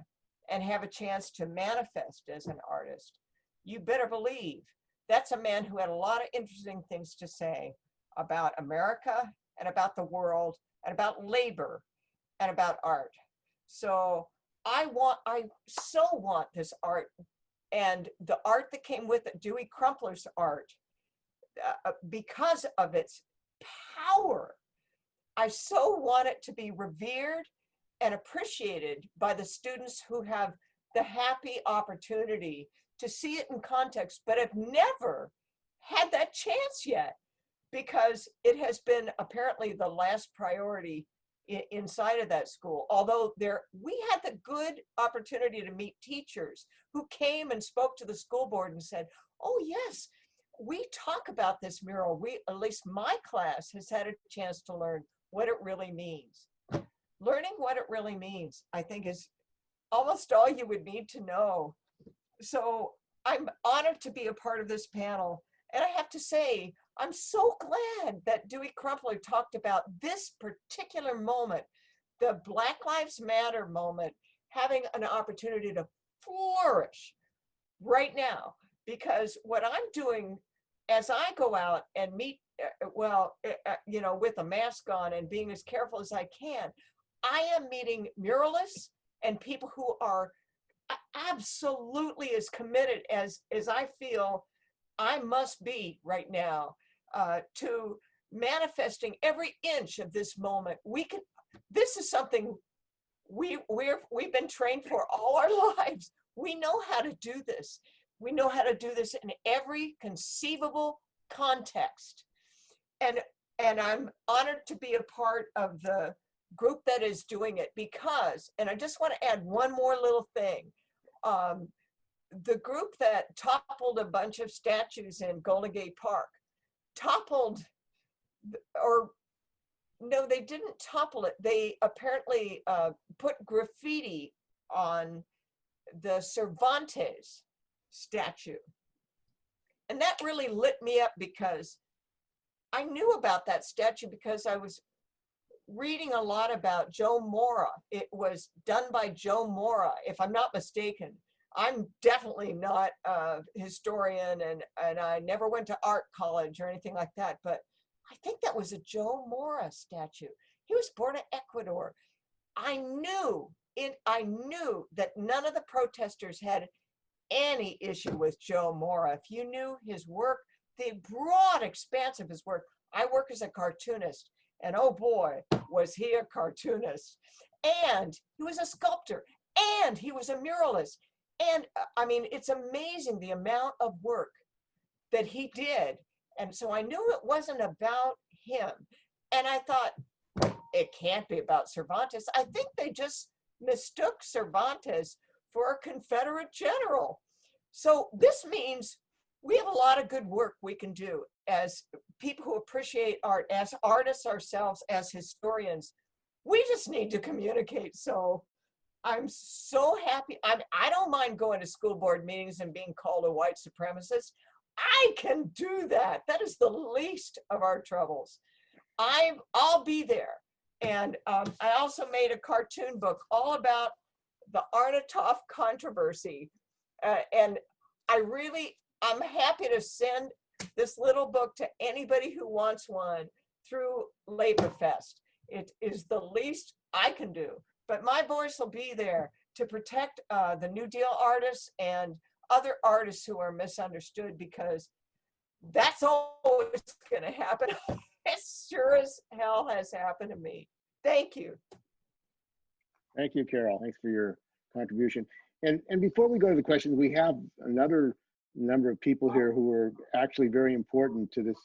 S5: and have a chance to manifest as an artist. You better believe that's a man who had a lot of interesting things to say about America and about the world and about labor and about art. So I so want this art, and the art that came with it, Dewey Crumpler's art, because of its power. I so want it to be revered and appreciated by the students who have the happy opportunity to see it in context, but have never had that chance yet, because it has been apparently the last priority inside of that school. Although we had the good opportunity to meet teachers who came and spoke to the school board and said, oh yes, we talk about this mural. At least my class has had a chance to learn what it really means. Learning what it really means, I think, is almost all you would need to know. So I'm honored to be a part of this panel. And I have to say, I'm so glad that Dewey Crumpler talked about this particular moment, the Black Lives Matter moment, having an opportunity to flourish right now. Because what I'm doing as I go out and meet, with a mask on and being as careful as I can, I am meeting muralists and people who are absolutely as committed as I feel I must be right now to manifesting every inch of this moment. This is something we've been trained for all our lives. We know how to do this. We know how to do this in every conceivable context. And I'm honored to be a part of the group that is doing it because, and I just want to add one more little thing. The group that toppled a bunch of statues in Golden Gate Park toppled, or no, they didn't topple it. They apparently put graffiti on the Cervantes statue. And that really lit me up because I knew about that statue because I was reading a lot about Joe Mora. It was done by Joe Mora, if I'm not mistaken. I'm definitely not a historian, and I never went to art college or anything like that, but I think that was a Joe Mora statue. He was born in Ecuador. I knew that none of the protesters had any issue with Joe Mora. If you knew his work, the broad expanse of his work. I work as a cartoonist, and oh boy, was he a cartoonist. And he was a sculptor, and he was a muralist. And I mean, it's amazing the amount of work that he did. And so I knew it wasn't about him. And I thought, it can't be about Cervantes. I think they just mistook Cervantes for a Confederate general. So this means we have a lot of good work we can do as people who appreciate art, as artists ourselves, as historians. We just need to communicate. So I'm so happy. I don't mind going to school board meetings and being called a white supremacist. I can do that. That is the least of our troubles. I'll be there. And I also made a cartoon book all about the Arnautoff controversy. And I'm happy to send this little book to anybody who wants one through LaborFest. It is the least I can do. But my voice will be there to protect the New Deal artists and other artists who are misunderstood, because that's always going to happen. It sure as hell has happened to me. Thank you.
S1: Thank you, Carol. Thanks for your contribution. And before we go to the questions, we have another number of people here who are actually very important to this,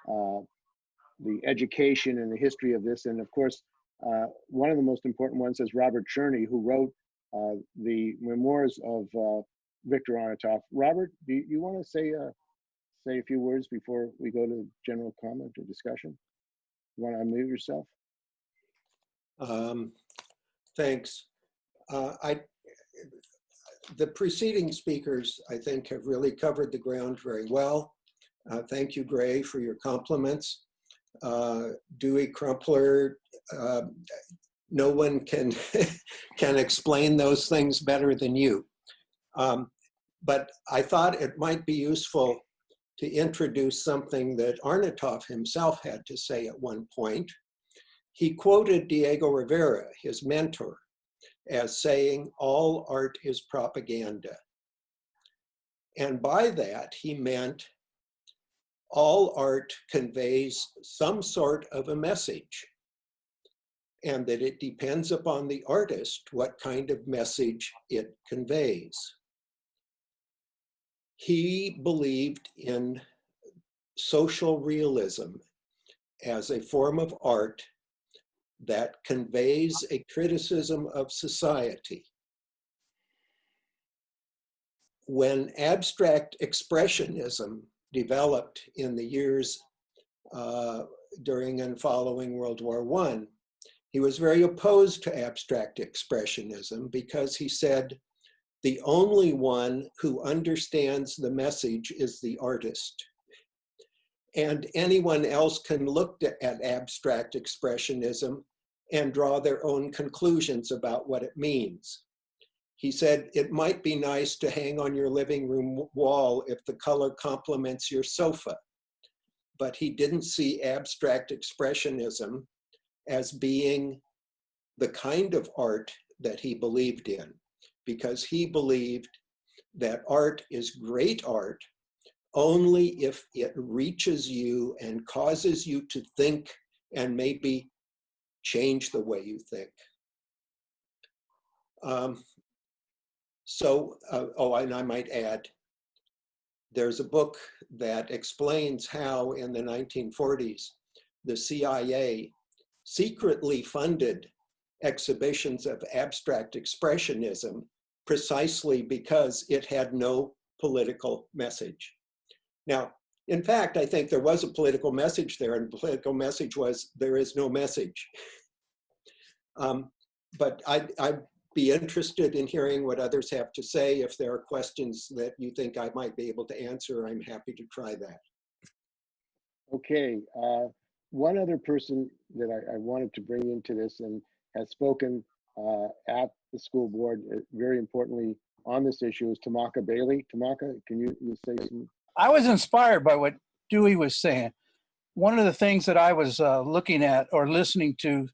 S1: the education and the history of this. And of course, one of the most important ones is Robert Cherney, who wrote the memoirs of Victor Arnautoff. Robert, do you want to say a few words before we go to general comment or discussion? You want to unmute yourself?
S6: Thanks. The preceding speakers, I think, have really covered the ground very well. Thank you, Gray, for your compliments. Dewey Crumpler, no one can can explain those things better than you. But I thought it might be useful to introduce something that Arnautoff himself had to say at one point. He quoted Diego Rivera, his mentor, as saying, "All art is propaganda." And by that, he meant all art conveys some sort of a message, and that it depends upon the artist what kind of message it conveys. He believed in social realism as a form of art that conveys a criticism of society. When abstract expressionism developed in the years during and following World War I, he was very opposed to abstract expressionism because he said, the only one who understands the message is the artist. And anyone else can look at abstract expressionism and draw their own conclusions about what it means. He said, it might be nice to hang on your living room wall if the color complements your sofa. But he didn't see abstract expressionism as being the kind of art that he believed in, because he believed that art is great art only if it reaches you and causes you to think and maybe change the way you think. And I might add, there's a book that explains how in the 1940s, the CIA secretly funded exhibitions of abstract expressionism precisely because it had no political message. Now, in fact, I think there was a political message there, and the political message was, there is no message. But I'd be interested in hearing what others have to say. If there are questions that you think I might be able to answer, I'm happy to try that.
S1: Okay, one other person that I wanted to bring into this and has spoken at the school board, very importantly, on this issue is Tamaka Bailey. Tamaka, can you say some?
S7: I was inspired by what Dewey was saying. One of the things that I was looking at or listening to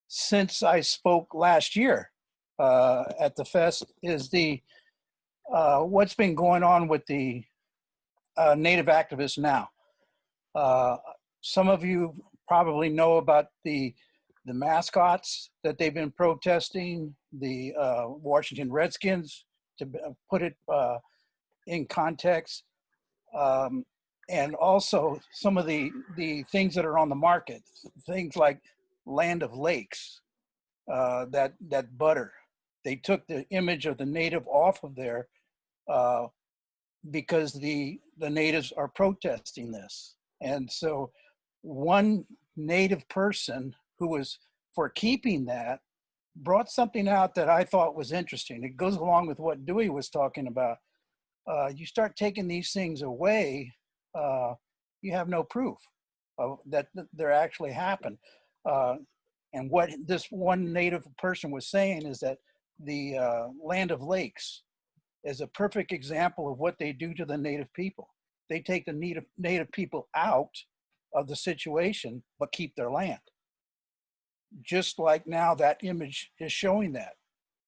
S7: since I spoke last year at the fest is the what's been going on with the Native activists now. Some of you probably know about the mascots that they've been protesting, the Washington Redskins, to put it in context. And also some of the things that are on the market, things like Land of Lakes, that butter. They took the image of the native off of there because the natives are protesting this. And so one native person who was for keeping that brought something out that I thought was interesting. It goes along with what Dewey was talking about. You start taking these things away, you have no proof of that they're actually happened. And what this one native person was saying is that the Land of Lakes is a perfect example of what they do to the native people. They take the native people out of the situation, but keep their land. Just like now that image is showing that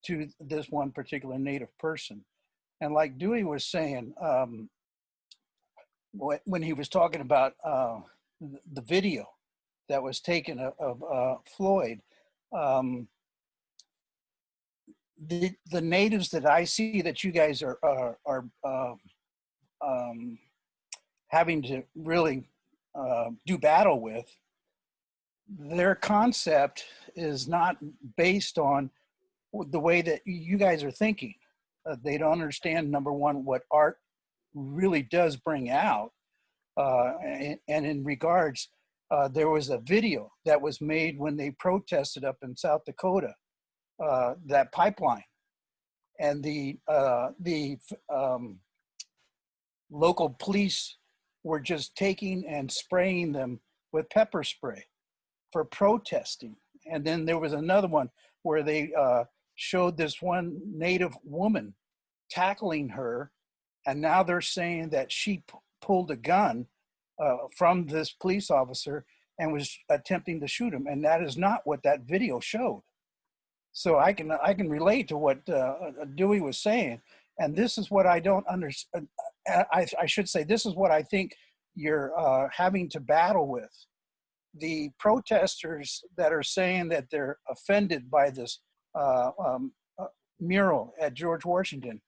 S7: to this one particular native person. And like Dewey was saying, when he was talking about the video that was taken of Floyd, the natives that I see that you guys are having to really do battle with, their concept is not based on the way that you guys are thinking. They don't understand, number one, what art really does bring out. And in regards, there was a video that was made when they protested up in South Dakota, that pipeline. And the local police were just taking and spraying them with pepper spray for protesting. And then there was another one where they showed this one native woman tackling her, and now they're saying that she pulled a gun from this police officer and was attempting to shoot him, and that is not what that video showed. So I can relate to what Dewey was saying, and this is what I don't understand. I should say this is what I think you're having to battle with. The protesters that are saying that they're offended by this mural at George Washington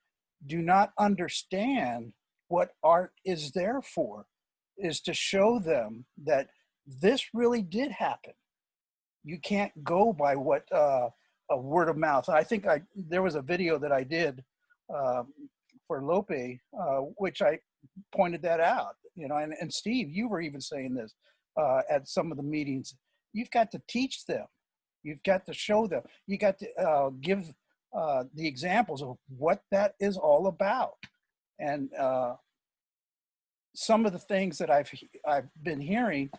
S7: do not understand what art is there for, is to show them that this really did happen. You can't go by what a word of mouth. I think there was a video that I did for Lope, which I pointed that out, and Steve, you were even saying this at some of the meetings. You've got to teach them. You've got to show them. You got to give the examples of what that is all about. And some of the things that I've been hearing,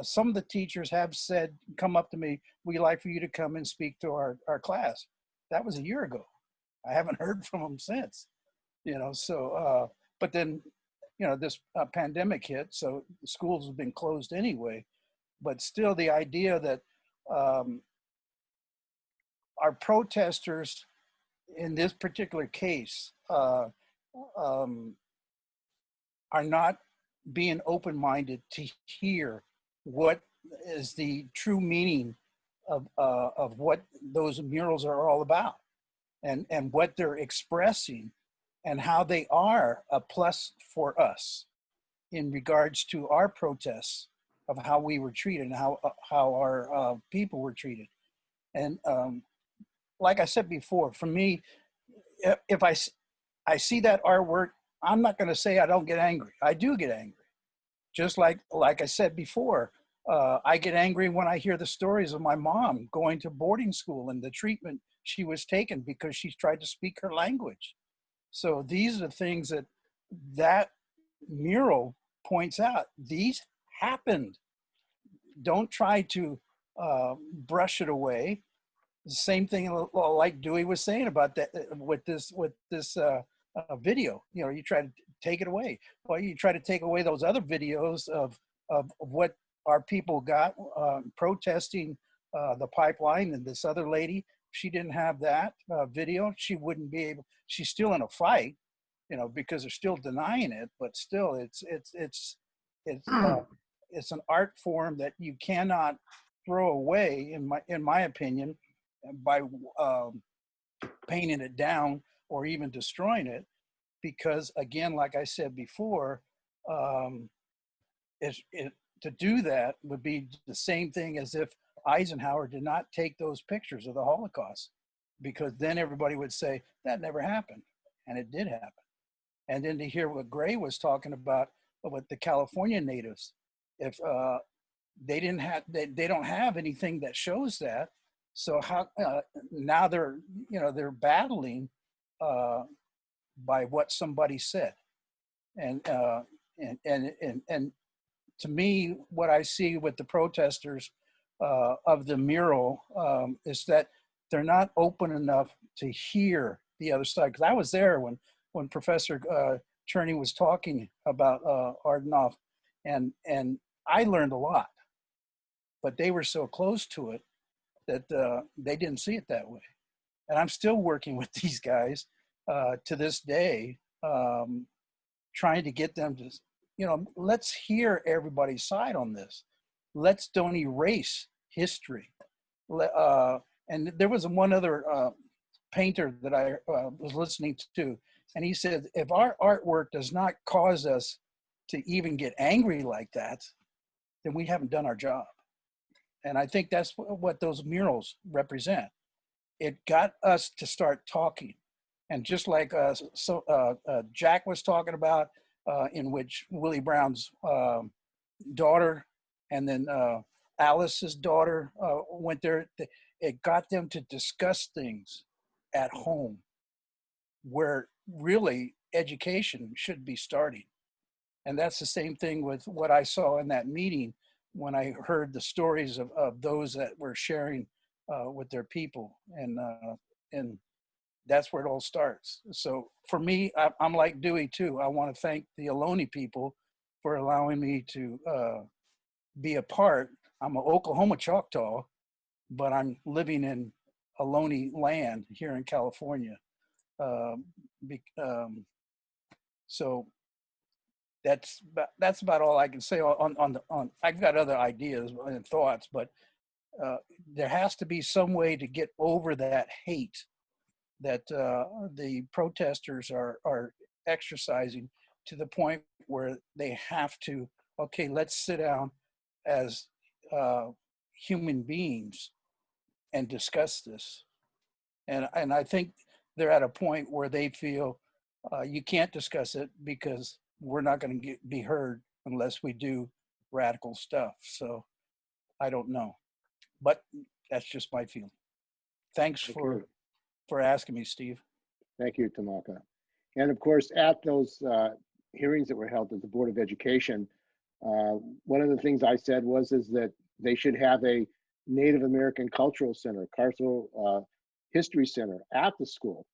S7: some of the teachers have said, come up to me, we'd like for you to come and speak to our class. That was a year ago. I haven't heard from them since, so, but then, this pandemic hit, so the schools have been closed anyway, but still the idea that our protesters in this particular case are not being open-minded to hear what is the true meaning of what those murals are all about, and what they're expressing, and how they are a plus for us in regards to our protests of how we were treated and how our people were treated. And like I said before, for me, if I see that artwork, I'm not going to say I don't get angry. I do get angry. Just like I said before, I get angry when I hear the stories of my mom going to boarding school and the treatment she was taken because she tried to speak her language. So these are the things that mural points out. These happened. Don't try to brush it away. The same thing like Dewey was saying about that with this video. You know, you try to take it away. Well, you try to take away those other videos of what our people got protesting the pipeline, and this other lady, she didn't have that video, she wouldn't be able. She's still in a fight, you know, because they're still denying it. But still, it's an art form that you cannot throw away, in my opinion, by painting it down or even destroying it, because again, like I said before, to do that would be the same thing as if Eisenhower did not take those pictures of the Holocaust, because then everybody would say that never happened, and it did happen. And then to hear what Gray was talking about with the California natives, if they didn't have, they don't have anything that shows that. So how now they're battling by what somebody said, and to me, what I see with the protesters of the mural is that they're not open enough to hear the other side. Because I was there when Professor Cherney was talking about Arnautoff, and I learned a lot, but they were so close to it that they didn't see it that way. And I'm still working with these guys to this day, trying to get them to, let's hear everybody's side on this. Let's don't erase history. And there was one other painter that I was listening to, and he said, if our artwork does not cause us to even get angry like that, then we haven't done our job. And I think that's what those murals represent. It got us to start talking. And just like Jack was talking about, in which Willie Brown's daughter and then Alice's daughter went there, it got them to discuss things at home where really education should be starting. And that's the same thing with what I saw in that meeting when I heard the stories of those that were sharing with their people. And that's where it all starts. So for me, I'm like Dewey too. I want to thank the Ohlone people for allowing me to be a part. I'm an Oklahoma Choctaw, but I'm living in Ohlone land here in California. So that's about all I can say on. I've got other ideas and thoughts, but there has to be some way to get over that hate that the protesters are exercising, to the point where they have to, okay, let's sit down as human beings and discuss this. And I think they're at a point where they feel you can't discuss it because we're not going to be heard unless we do radical stuff. So I don't know, but that's just my feeling. Thanks for asking me, Steve.
S1: Thank you, Tamaka. And of course, at those hearings that were held at the Board of Education, one of the things I said is that they should have a Native American Cultural Center, Cultural History Center at the school,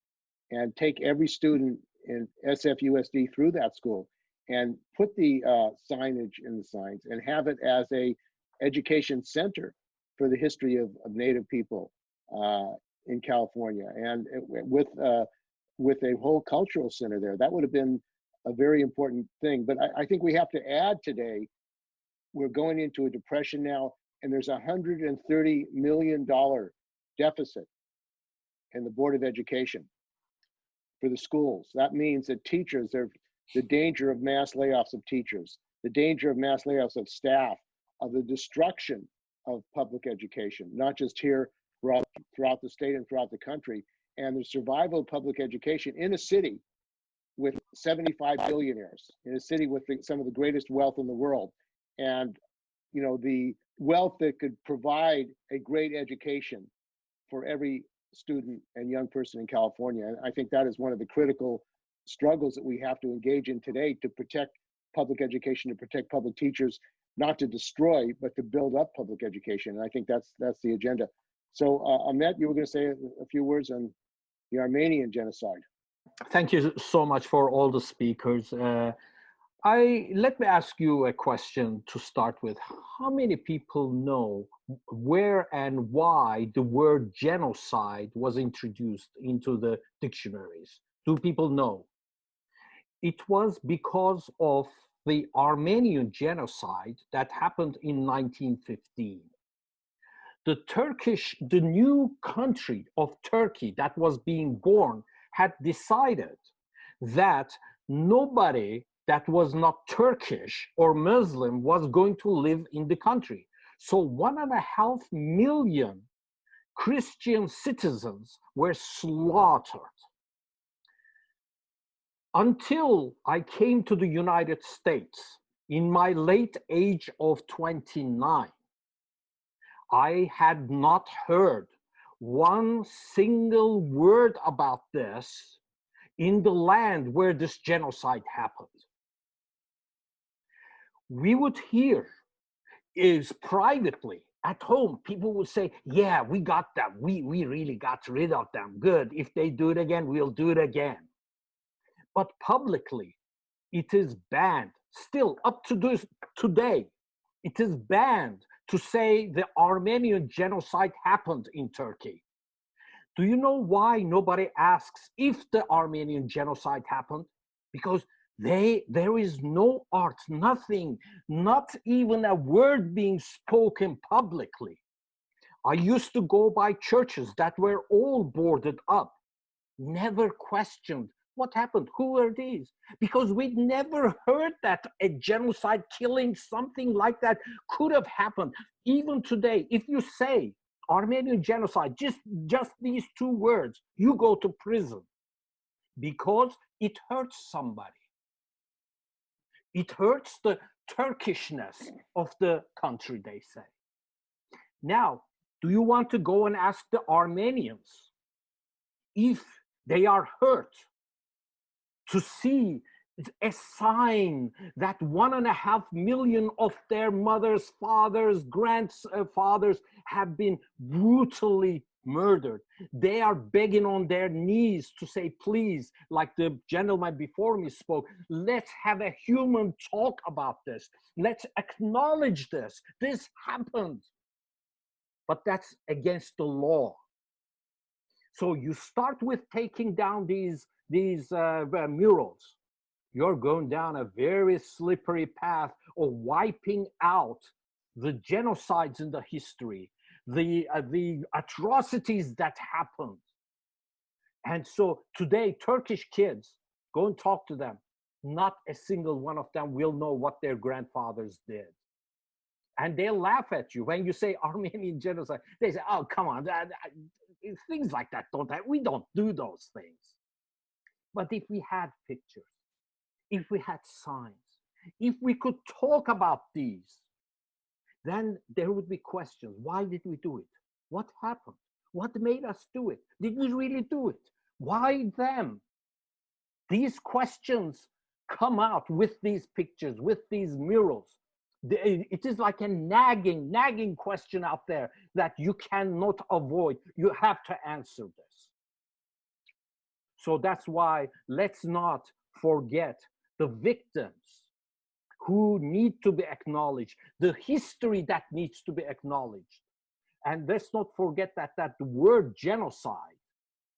S1: and take every student in SFUSD through that school and put the signage in the signs and have it as a education center for the history of Native people in California, and with a whole cultural center there. That would have been a very important thing. But I think we have to add today, we're going into a depression now, and there's $130 million deficit in the Board of Education for the schools. That means that teachers, the danger of mass layoffs of teachers, the danger of mass layoffs of staff, of the destruction of public education, not just here, throughout the state and throughout the country, and the survival of public education in a city with 75 billionaires, in a city with some of the greatest wealth in the world. And, you know, the wealth that could provide a great education for every student and young person in California. And I think that is one of the critical struggles that we have to engage in today to protect public education, to protect public teachers, not to destroy, but to build up public education. And I think that's the agenda. So Ahmet, you were going to say a few words on the Armenian genocide.
S8: Thank you so much for all the speakers. Let me ask you a question to start with. How many people know where and why the word genocide was introduced into the dictionaries? Do people know? It was because of the Armenian genocide that happened in 1915. The new country of Turkey that was being born had decided that nobody that was not Turkish or Muslim was going to live in the country. So 1.5 million Christian citizens were slaughtered. Until I came to the United States in my late age of 29, I had not heard one single word about this in the land where this genocide happened. We would hear is privately at home, people would say, yeah, we got them. We really got rid of them. Good. If they do it again, we'll do it again. But publicly, it is banned. Still, up to this today, it is banned to say the Armenian genocide happened in Turkey. Do you know why nobody asks if the Armenian genocide happened? Because there is no art, nothing, not even a word being spoken publicly. I used to go by churches that were all boarded up, never questioned what happened, who are these? Because we'd never heard that a genocide killing, something like that could have happened. Even today, if you say Armenian genocide, just these two words, you go to prison because it hurts somebody. It hurts the Turkishness of the country, they say. Now, do you want to go and ask the Armenians if they are hurt to see a sign that 1.5 million of their mothers, fathers, grandfathers have been brutally murdered? They are begging on their knees to say, please, like the gentleman before me spoke, let's have a human talk about this. Let's acknowledge this. This happened. But that's against the law. So you start with taking down these murals. You're going down a very slippery path of wiping out the genocides in the history, the atrocities that happened. And so today, Turkish kids, go and talk to them. Not a single one of them will know what their grandfathers did. And they'll laugh at you when you say Armenian genocide. They say, oh, come on, things like that don't happen. We don't do those things. But if we had pictures, if we had signs, if we could talk about these, then there would be questions. Why did we do it? What happened? What made us do it? Did we really do it? Why them? These questions come out with these pictures, with these murals. It is like a nagging question out there that you cannot avoid. You have to answer this. So that's why let's not forget the victims who need to be acknowledged, the history that needs to be acknowledged. And let's not forget that the word genocide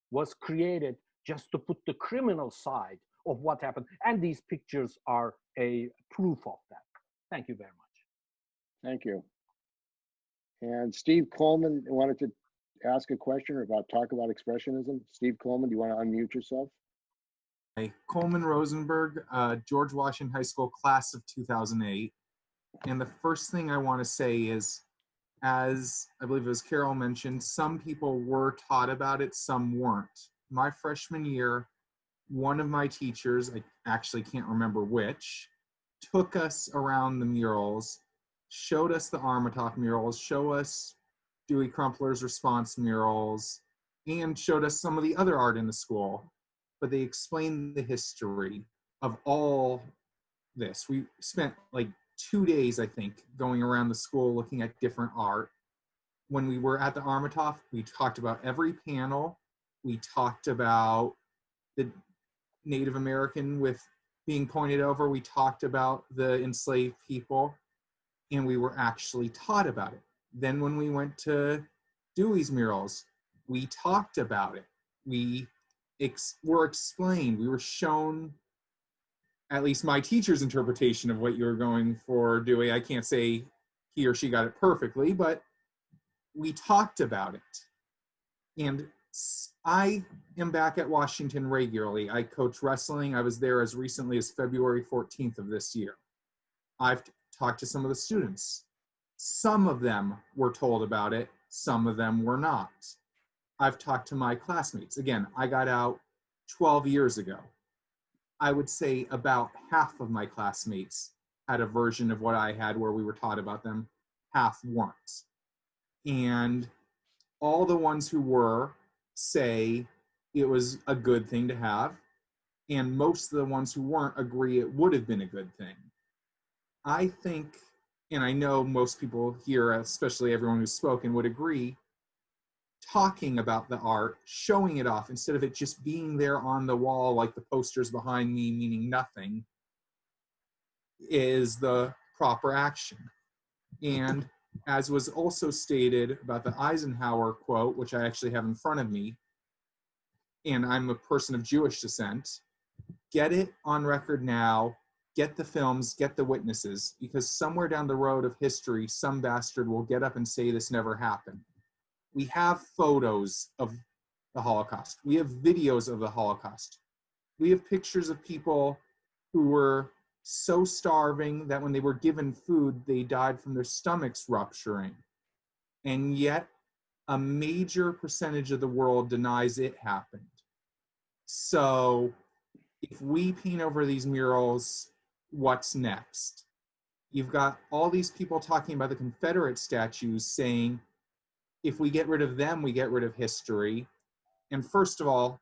S8: was created just to put the criminal side of what happened. And these pictures are a proof of that. Thank you very much.
S1: Thank you. And Steve Coleman wanted to ask a question or talk about expressionism. Steve Coleman, do you want to unmute yourself?
S9: Hi, Coleman Rosenberg, George Washington High School, class of 2008. And the first thing I want to say is, as I believe it was Carol mentioned, some people were taught about it, some weren't. My freshman year, one of my teachers, I actually can't remember which, took us around the murals, showed us the Arnautoff murals, showed us Dewey Crumpler's response murals, and showed us some of the other art in the school. But they explained the history of all this. We spent like 2 days, I think, going around the school looking at different art. When we were at the Arnautoff, we talked about every panel. We talked about the Native American with being pointed over. We talked about the enslaved people, and we were actually taught about it. Then when we went to Dewey's murals, we talked about it. We were explained, we were shown, at least my teacher's interpretation of what you were going for, Dewey. I can't say he or she got it perfectly, but we talked about it. And I am back at Washington regularly. I coach wrestling. I was there as recently as February 14th of this year. I've talked to some of the students. Some of them were told about it. Some of them were not. I've talked to my classmates. Again, I got out 12 years ago. I would say about half of my classmates had a version of what I had where we were taught about them. Half weren't. And all the ones who were say it was a good thing to have, and most of the ones who weren't agree it would have been a good thing. I think, and I know most people here, especially everyone who's spoken, would agree, talking about the art, showing it off, instead of it just being there on the wall like the posters behind me meaning nothing, is the proper action. And as was also stated about the Eisenhower quote, which I actually have in front of me, and I'm a person of Jewish descent, get it on record now, get the films, get the witnesses, because somewhere down the road of history, some bastard will get up and say this never happened. We have photos of the Holocaust. We have videos of the Holocaust. We have pictures of people who were so starving that when they were given food, they died from their stomachs rupturing. And yet, a major percentage of the world denies it happened. So, if we paint over these murals, what's next? You've got all these people talking about the Confederate statues saying, if we get rid of them, we get rid of history. And first of all,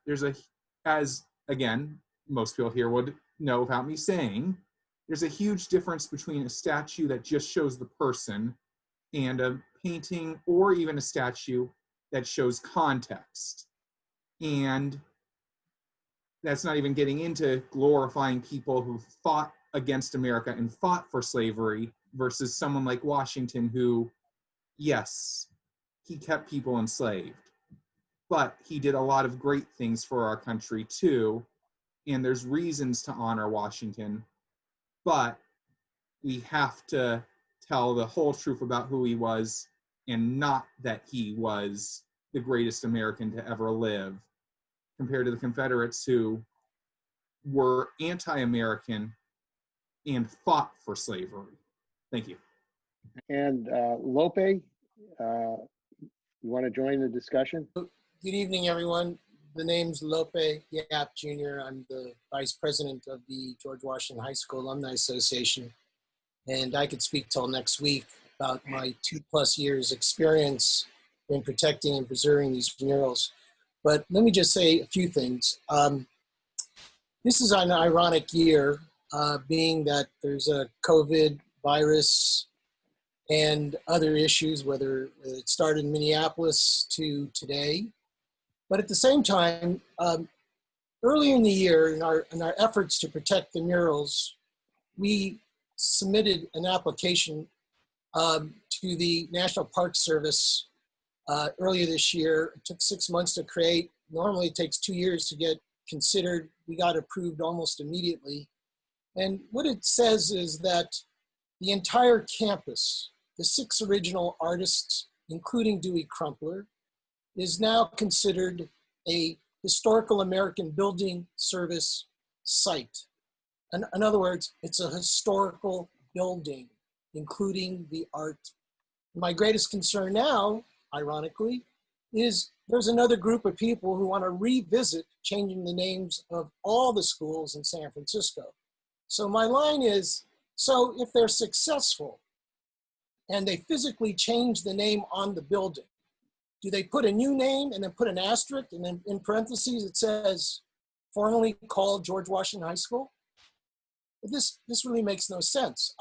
S9: as again, most people here would know without me saying, there's a huge difference between a statue that just shows the person and a painting or even a statue that shows context. And that's not even getting into glorifying people who fought against America and fought for slavery versus someone like Washington who, yes, he kept people enslaved, but he did a lot of great things for our country too. And there's reasons to honor Washington, but we have to tell the whole truth about who he was, and not that he was the greatest American to ever live, compared to the Confederates who were anti-American and fought for slavery. Thank you.
S1: And Lope, you want to join the discussion?
S10: Good evening, everyone. The name's Lope Yap Jr. I'm the Vice President of the George Washington High School Alumni Association. And I could speak till next week about my 2+ years experience in protecting and preserving these murals. But let me just say a few things. This is an ironic year, being that there's a COVID virus and other issues, whether it started in Minneapolis to today. But at the same time, earlier in the year, in our efforts to protect the murals, we submitted an application to the National Park Service earlier this year. It took 6 months to create. Normally it takes 2 years to get considered. We got approved almost immediately. And what it says is that the entire campus, the 6 original artists, including Dewey Crumpler, is now considered a historical American building service site. In other words, it's a historical building. including the art. My greatest concern now, ironically, is there's another group of people who want to revisit changing the names of all the schools in San Francisco. So my line is, so if they're successful and they physically change the name on the building, do they put a new name and then put an asterisk and then in parentheses it says, formerly called George Washington High School? This really makes no sense.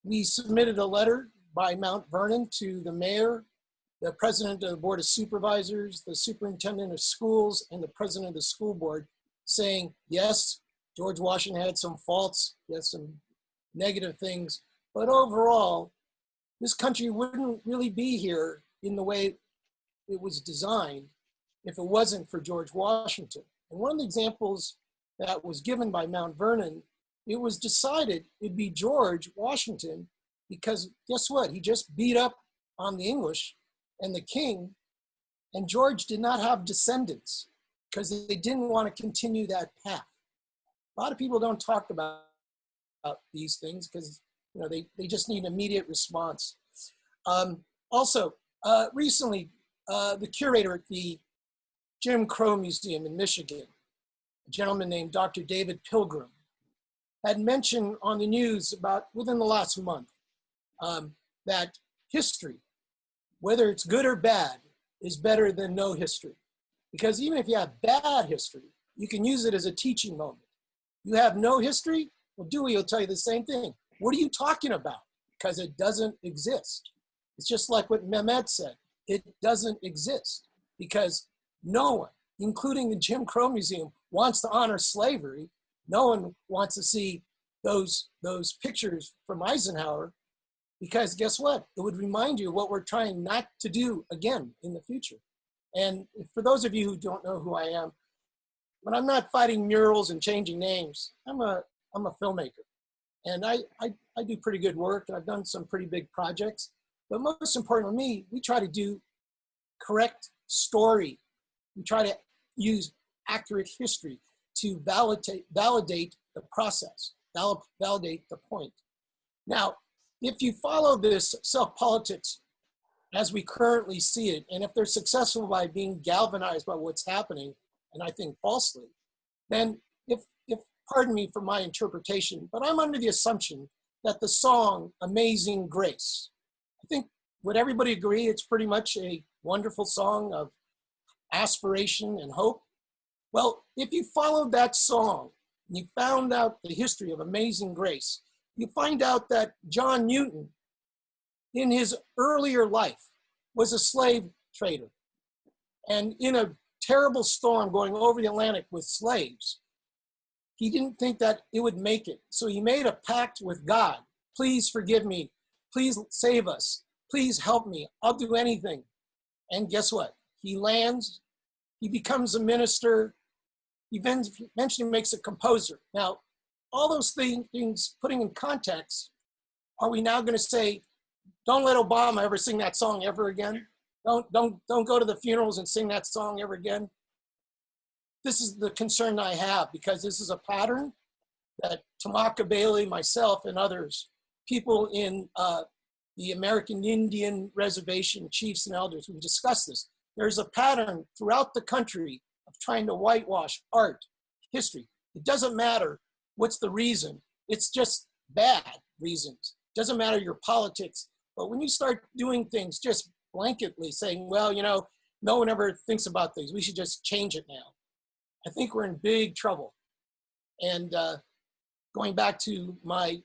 S10: We submitted a letter by Mount Vernon to the mayor, the president of the Board of Supervisors, the superintendent of schools, and the president of the school board saying, yes, George Washington had some faults, he had some negative things, but overall, this country wouldn't really be here in the way it was designed if it wasn't for George Washington. And one of the examples that was given by Mount Vernon, it was decided it'd be George Washington because guess what? He just beat up on the English and the king, and George did not have descendants because they didn't want to continue that path. A lot of people don't talk about these things because they just need immediate response. Also, recently, the curator at the Jim Crow Museum in Michigan, a gentleman named Dr. David Pilgrim, had mentioned on the news about within the last month that history, whether it's good or bad, is better than no history. Because even if you have bad history, you can use it as a teaching moment. You have no history, well, Dewey will tell you the same thing. What are you talking about? Because it doesn't exist. It's just like what Mehmet said. It doesn't exist because no one, including the Jim Crow Museum, wants to honor slavery. No one wants to see those pictures from Eisenhower because guess what? It would remind you of what we're trying not to do again in the future. And for those of you who don't know who I am, when I'm not fighting murals and changing names, I'm a filmmaker. And I do pretty good work and I've done some pretty big projects. But most important to me, we try to do correct story. We try to use accurate history to validate the process, validate the point. Now, if you follow this self-politics as we currently see it, and if they're successful by being galvanized by what's happening, and I think falsely, then if pardon me for my interpretation, but I'm under the assumption that the song Amazing Grace, I think, would everybody agree it's pretty much a wonderful song of aspiration and hope? Well, if you followed that song and you found out the history of Amazing Grace, you find out that John Newton, in his earlier life, was a slave trader. And in a terrible storm going over the Atlantic with slaves, he didn't think that it would make it. So he made a pact with God. Please forgive me. Please save us. Please help me. I'll do anything. And guess what? He lands. He becomes a minister. He eventually makes a composer. Now, all those things putting in context, are we now going to say, don't let Obama ever sing that song ever again? Don't go to the funerals and sing that song ever again? This is the concern I have because this is a pattern that Tamaka Bailey, myself, and others, people in the American Indian Reservation chiefs and elders, we discussed this. There's a pattern throughout the country of trying to whitewash art, history. It doesn't matter what's the reason. It's just bad reasons. It doesn't matter your politics. But when you start doing things just blanketly saying, well, no one ever thinks about things. We should just change it now. I think we're in big trouble. And going back to my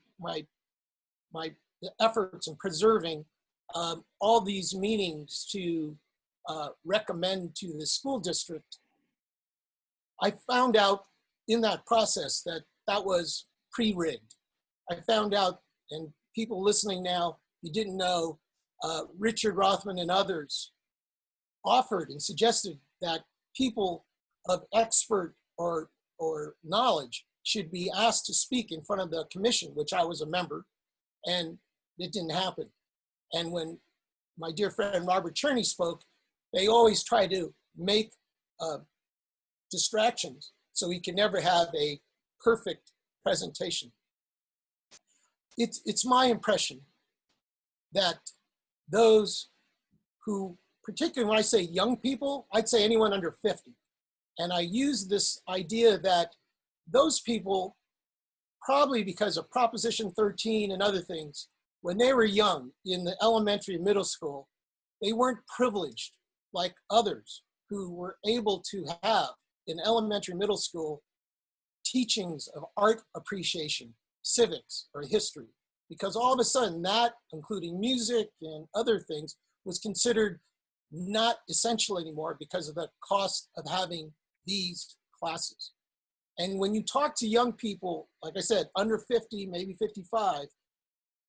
S10: efforts in preserving all these meetings to recommend to the school district, I found out in that process that was pre-rigged. I found out, and people listening now, you didn't know, Richard Rothman and others offered and suggested that people of expert or knowledge should be asked to speak in front of the commission, which I was a member, and it didn't happen. And when my dear friend Robert Cherny spoke, they always try to make distractions so we can never have a perfect presentation. It's my impression that those who, particularly when I say young people, I'd say anyone under 50. And I use this idea that those people, probably because of Proposition 13 and other things, when they were young in the elementary and middle school, they weren't privileged like others who were able to have in elementary, middle school, teachings of art appreciation, civics, or history. Because all of a sudden that, including music and other things, was considered not essential anymore because of the cost of having these classes. And when you talk to young people, like I said, under 50, maybe 55,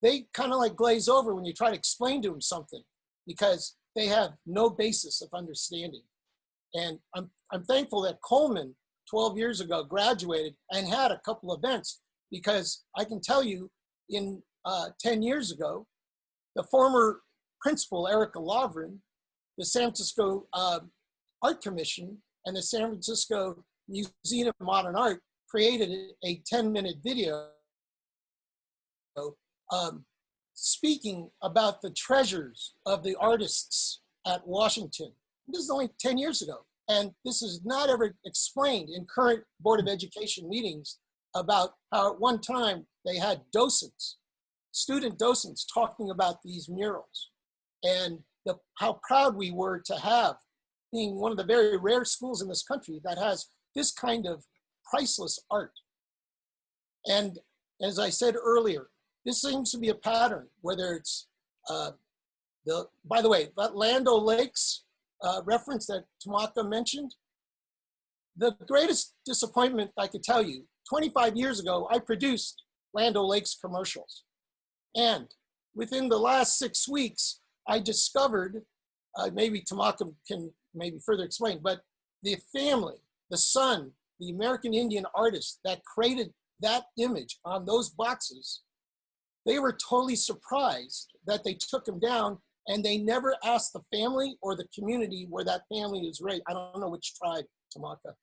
S10: they kind of like glaze over when you try to explain to them something because they have no basis of understanding. And I'm thankful that Coleman 12 years ago graduated and had a couple events, because I can tell you in 10 years ago, the former principal, Erica Lovren, the San Francisco Art Commission and the San Francisco Museum of Modern Art created a 10-minute video speaking about the treasures of the artists at Washington. This is only 10 years ago. And this is not ever explained in current Board of Education meetings about how at one time they had docents, student docents, talking about these murals and how proud we were to have, being one of the very rare schools in this country that has this kind of priceless art. And as I said earlier, this seems to be a pattern, whether it's, by the way, that Land O'Lakes reference that Tamaka mentioned, the greatest disappointment I could tell you, 25 years ago, I produced Land O'Lakes commercials. And within the last 6 weeks, I discovered, maybe Tamaka can maybe further explain, but the family, the son, the American Indian artist that created that image on those boxes, they were totally surprised that they took them down, and they never asked the family or the community where that family is raised. I don't know which tribe, Tamaka,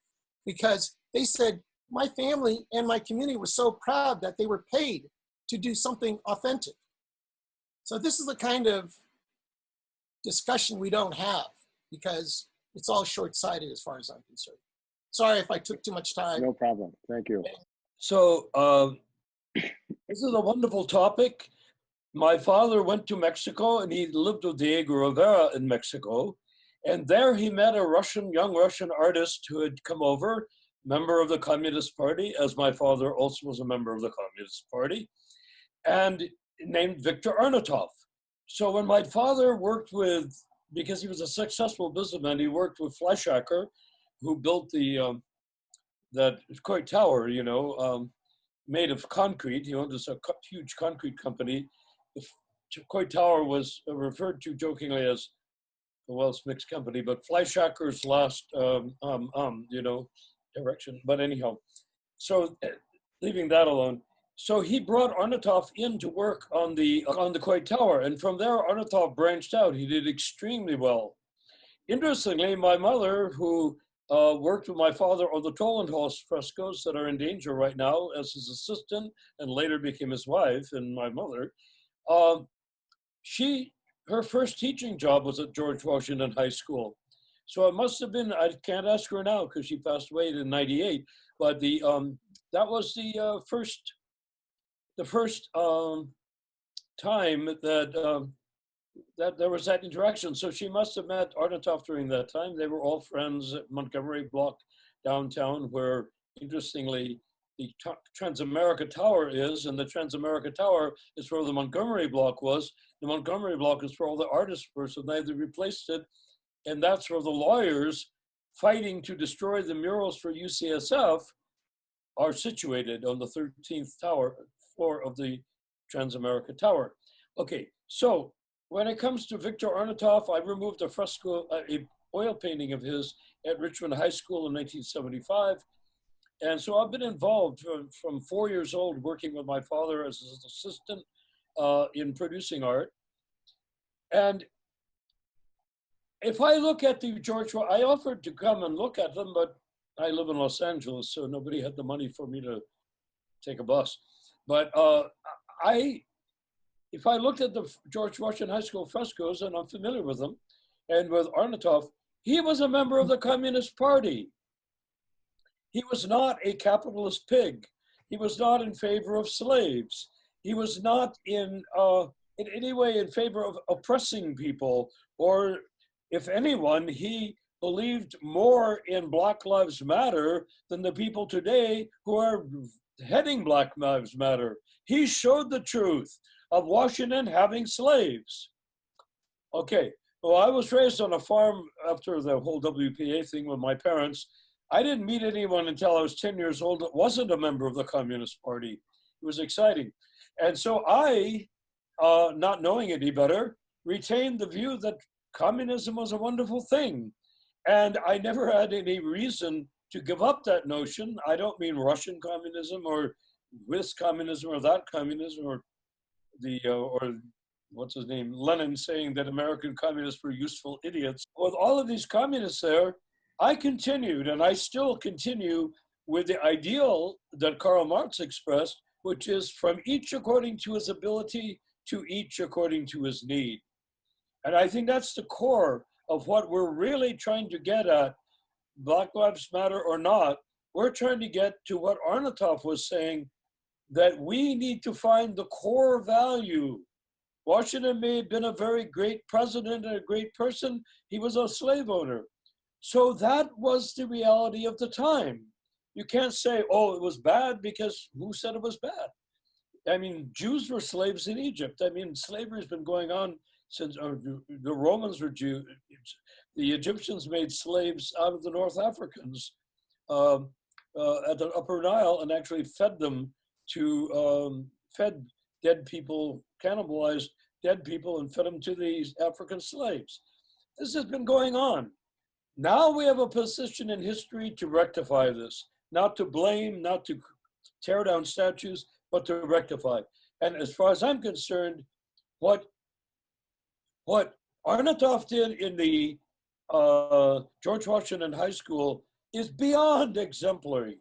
S10: because they said, my family and my community were so proud that they were paid to do something authentic. So this is the kind of discussion we don't have, because it's all short-sighted as far as I'm concerned. Sorry if I took too much time.
S1: No problem. Thank you.
S11: So this is a wonderful topic. My father went to Mexico and he lived with Diego Rivera in Mexico. And there he met a young Russian artist who had come over, member of the Communist Party, as my father also was a member of the Communist Party, and named Victor Arnautoff. So when my father worked with, because he was a successful businessman, he worked with Fleischacker, who built that Coit Tower, made of concrete. He owned this huge concrete company. The Coit Tower was referred to jokingly as the Wells Mixed Company, but Fleischacker's last, direction. But anyhow, so leaving that alone. So he brought Arnautoff in to work on the Coit Tower, and from there Arnautoff branched out. He did extremely well. Interestingly, my mother, who worked with my father on the Tollenhaus frescoes that are in danger right now as his assistant, and later became his wife, and my mother, her first teaching job was at George Washington High School. So it must have been, I can't ask her now because she passed away in '98, but that was the first time that there was that interaction. So she must have met Arnautoff during that time. They were all friends at Montgomery Block downtown, where interestingly the Transamerica Tower is, and the Transamerica Tower is where the Montgomery Block was. The Montgomery Block is where all the artists were, so they replaced it. And that's where the lawyers fighting to destroy the murals for UCSF are situated, on the 13th floor of the Transamerica Tower. Okay, so when it comes to Victor Arnautoff, I removed a fresco, a oil painting of his at Richmond High School in 1975. And so I've been involved from 4 years old, working with my father as his assistant in producing art. And if I look at the I offered to come and look at them, but I live in Los Angeles, so nobody had the money for me to take a bus. But if I looked at the George Washington High School frescoes, and I'm familiar with them, and with Arnautoff, he was a member of the Communist Party. He was not a capitalist pig. He was not in favor of slaves. He was not in any way in favor of oppressing people, or if anyone, he believed more in Black Lives Matter than the people today who are heading Black Lives Matter. He showed the truth of Washington having slaves. Okay, well, I was raised on a farm after the whole WPA thing with my parents. I didn't meet anyone until I was 10 years old that wasn't a member of the Communist Party. It was exciting. And so I, not knowing any better, retained the view that communism was a wonderful thing. And I never had any reason to give up that notion. I don't mean Russian communism or this communism or that communism, or or what's his name, Lenin saying that American communists were useful idiots. With all of these communists there, I continued, and I still continue with the ideal that Karl Marx expressed, which is from each according to his ability to each according to his need. And I think that's the core of what we're really trying to get at, Black Lives Matter or not. We're trying to get to what Arnautoff was saying, that we need to find the core value. Washington may have been a very great president and a great person. He was a slave owner. So that was the reality of the time. You can't say, oh, it was bad, because who said it was bad? I mean, Jews were slaves in Egypt. I mean, slavery's been going on since the Romans were Jews. The Egyptians made slaves out of the North Africans at the Upper Nile, and actually fed them to, fed dead people, cannibalized dead people, and fed them to these African slaves. This has been going on. Now we have a position in history to rectify this, not to blame, not to tear down statues, but to rectify. And as far as I'm concerned, what Arnautoff did in the George Washington High School is beyond exemplary.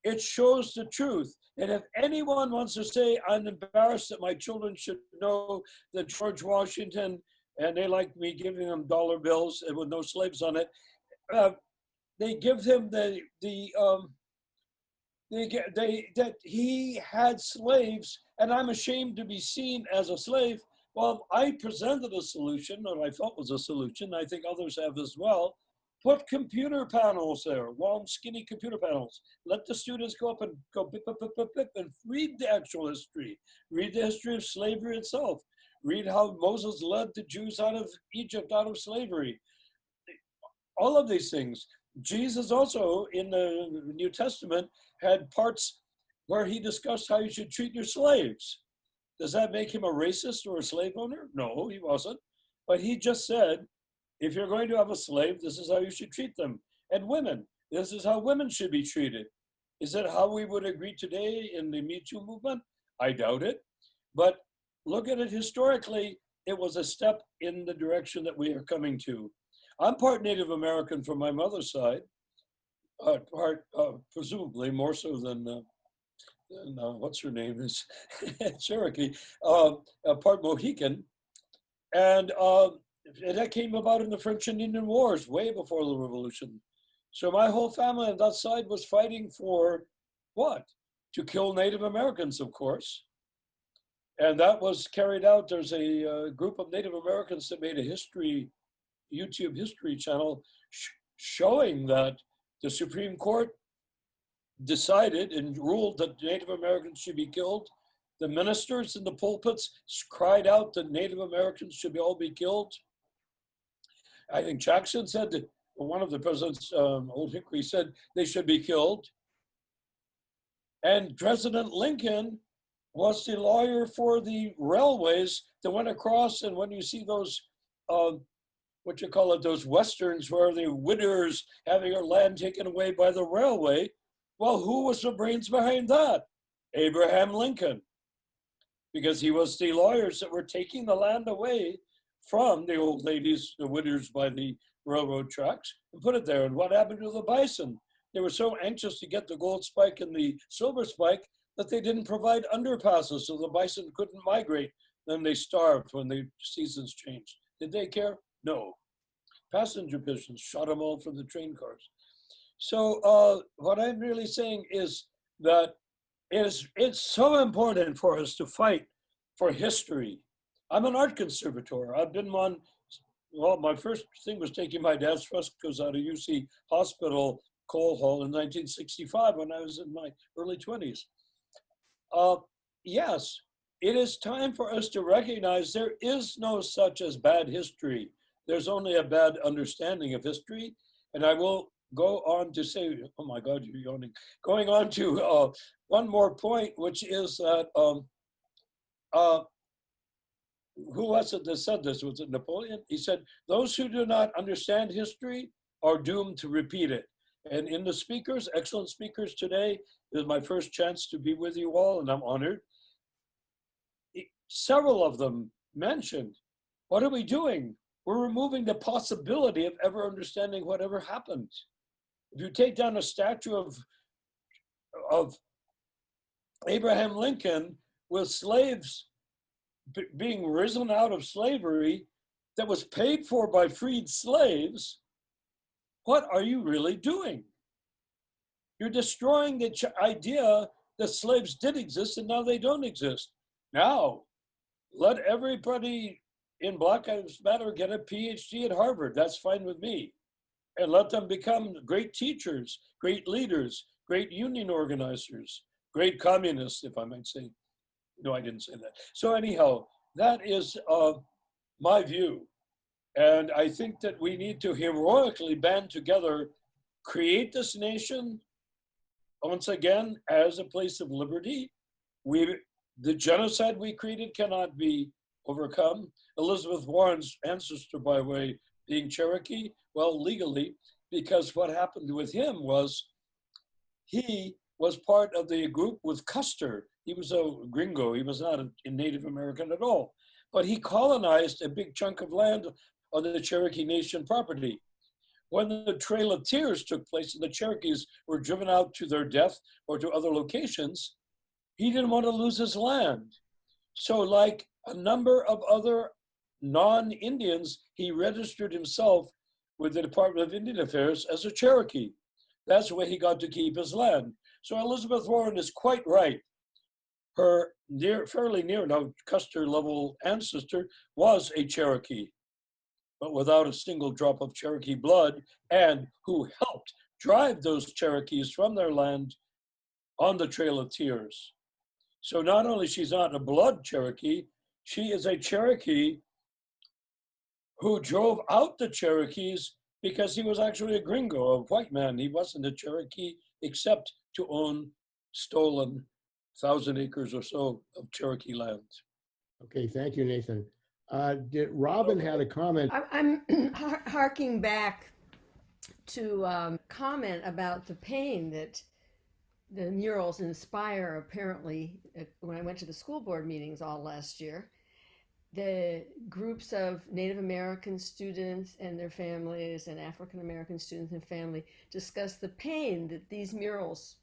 S11: It shows the truth. And if anyone wants to say, I'm embarrassed that my children should know that George Washington, and they like me giving them dollar bills and with no slaves on it, they give him that he had slaves, and I'm ashamed to be seen as a slave. Well, I presented a solution, or I felt was a solution. I think others have as well. Put computer panels there, long, skinny computer panels. Let the students go up and go bip, bip, bip, bip, bip, and read the actual history. Read the history of slavery itself. Read how Moses led the Jews out of Egypt, out of slavery. All of these things. Jesus also, in the New Testament, had parts where he discussed how you should treat your slaves. Does that make him a racist or a slave owner? No, he wasn't. But he just said, if you're going to have a slave, this is how you should treat them. And women, this is how women should be treated. Is that how we would agree today in the Me Too movement? I doubt it. But look at it historically, it was a step in the direction that we are coming to. I'm part Native American from my mother's side, presumably more so than what's her name is Cherokee, part Mohican. And that came about in the French and Indian Wars, way before the Revolution. So my whole family on that side was fighting for what? To kill Native Americans, of course. And that was carried out. There's a group of Native Americans that made a YouTube history channel showing that the Supreme Court decided and ruled that Native Americans should be killed. The ministers in the pulpits cried out that Native Americans should all be killed. I think Jackson said that one of the presidents, Old Hickory, said they should be killed. And President Lincoln was the lawyer for the railways that went across. And when you see those, those westerns where the widowers having their land taken away by the railway, well, who was the brains behind that? Abraham Lincoln, because he was the lawyers that were taking the land away from the old ladies, the widows by the railroad tracks, and put it there. And what happened to the bison? They were so anxious to get the gold spike and the silver spike that they didn't provide underpasses, so the bison couldn't migrate then they starved when the seasons changed. Did they care? No. Passenger pigeons shot them all from the train cars. So what I'm really saying is that it's so important for us to fight for history. I'm an art conservator. I've been one, well, my first thing was taking my dad's frescoes out of UC Hospital coal hall in 1965 when I was in my early 20s. Yes, it is time for us to recognize there is no such as bad history. There's only a bad understanding of history. And I will go on to say, oh my God, you're yawning. Going on to one more point, which is that, who was it that said this? Was it Napoleon? He said, those who do not understand history are doomed to repeat it. And in the speakers, excellent speakers today, this is my first chance to be with you all, and I'm honored. Several of them mentioned, what are we doing? We're removing the possibility of ever understanding whatever happened. If you take down a statue of Abraham Lincoln with slaves being risen out of slavery that was paid for by freed slaves, what are you really doing? You're destroying the idea that slaves did exist and now they don't exist. Now, let everybody in Black Lives Matter get a PhD at Harvard. That's fine with me. And let them become great teachers, great leaders, great union organizers, great communists, if I might say. No, I didn't say that. So anyhow, that is my view. And I think that we need to heroically band together, create this nation, once again, as a place of liberty. The genocide we created cannot be overcome. Elizabeth Warren's ancestor, by the way, being Cherokee, well, legally, because what happened with him was he was part of the group with Custer. He was a gringo. He was not a Native American at all. But he colonized a big chunk of land on the Cherokee Nation property. When the Trail of Tears took place and the Cherokees were driven out to their death or to other locations, he didn't want to lose his land. So like a number of other non-Indians, he registered himself with the Department of Indian Affairs as a Cherokee. That's the way he got to keep his land. So Elizabeth Warren is quite right. Her fairly near now Custer level ancestor was a Cherokee, but without a single drop of Cherokee blood, and who helped drive those Cherokees from their land on the Trail of Tears. So not only she's not a blood Cherokee, she is a Cherokee who drove out the Cherokees because he was actually a gringo, a white man. He wasn't a Cherokee except to own stolen 1,000 acres or so of Cherokee land.
S1: Okay, thank you, Nathan. Robin had a comment.
S12: I'm harking back to comment about the pain that the murals inspire, apparently, when I went to the school board meetings all last year. The groups of Native American students and their families and African American students and family discussed the pain that these murals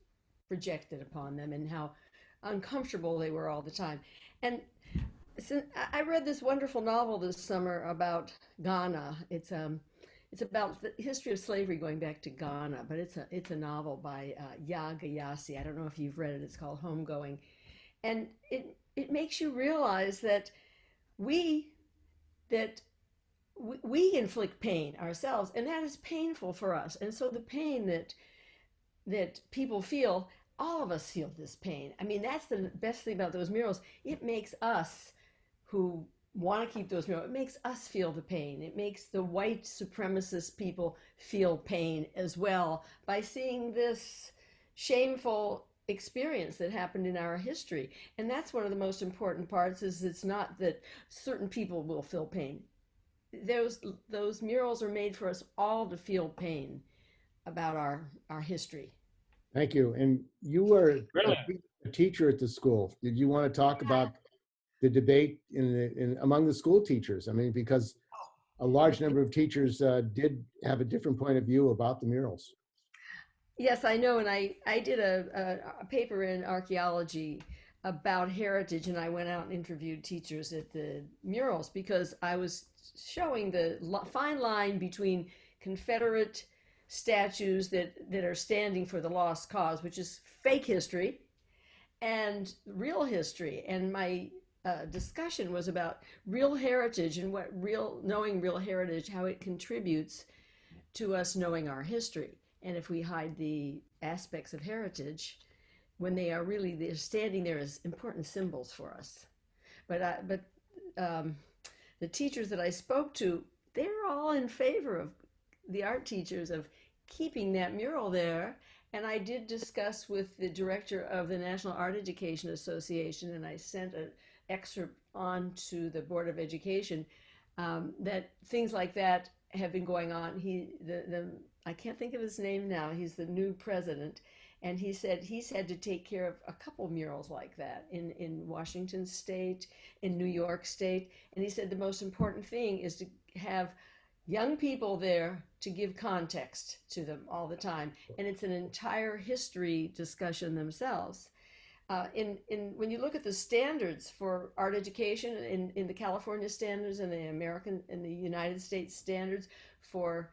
S12: projected upon them and how uncomfortable they were all the time. And so I read this wonderful novel this summer about Ghana. It's about the history of slavery going back to Ghana, but it's a novel by Yaga Yassi. I don't know if you've read it. It's called Homegoing, and it makes you realize that we inflict pain ourselves, and that is painful for us. And so the pain that people feel, all of us feel this pain. I mean, that's the best thing about those murals. It makes us who want to keep those murals, it makes us feel the pain. It makes the white supremacist people feel pain as well by seeing this shameful experience that happened in our history. And that's one of the most important parts, is it's not that certain people will feel pain. Those murals are made for us all to feel pain about our history.
S1: Thank you. And you were a teacher at the school. Did you want to talk about the debate among the school teachers? I mean, because a large number of teachers did have a different point of view about the murals.
S12: Yes, I know. And I did a paper in archaeology about heritage, and I went out and interviewed teachers at the murals because I was showing the fine line between Confederate statues that are standing for the lost cause, which is fake history, and real history. And my discussion was about real heritage and knowing real heritage, how it contributes to us knowing our history. And if we hide the aspects of heritage, when they're standing there as important symbols for us. But the teachers that I spoke to, they're all in favor of the art teachers of keeping that mural there. And I did discuss with the director of the National Art Education Association, and I sent an excerpt on to the Board of Education, that things like that have been going on. I can't think of his name now. He's the new president. And he said he's had to take care of a couple murals like that in Washington State, in New York State. And he said the most important thing is to have young people there to give context to them all the time. And it's an entire history discussion themselves. When you look at the standards for art education in the California standards and the United States standards for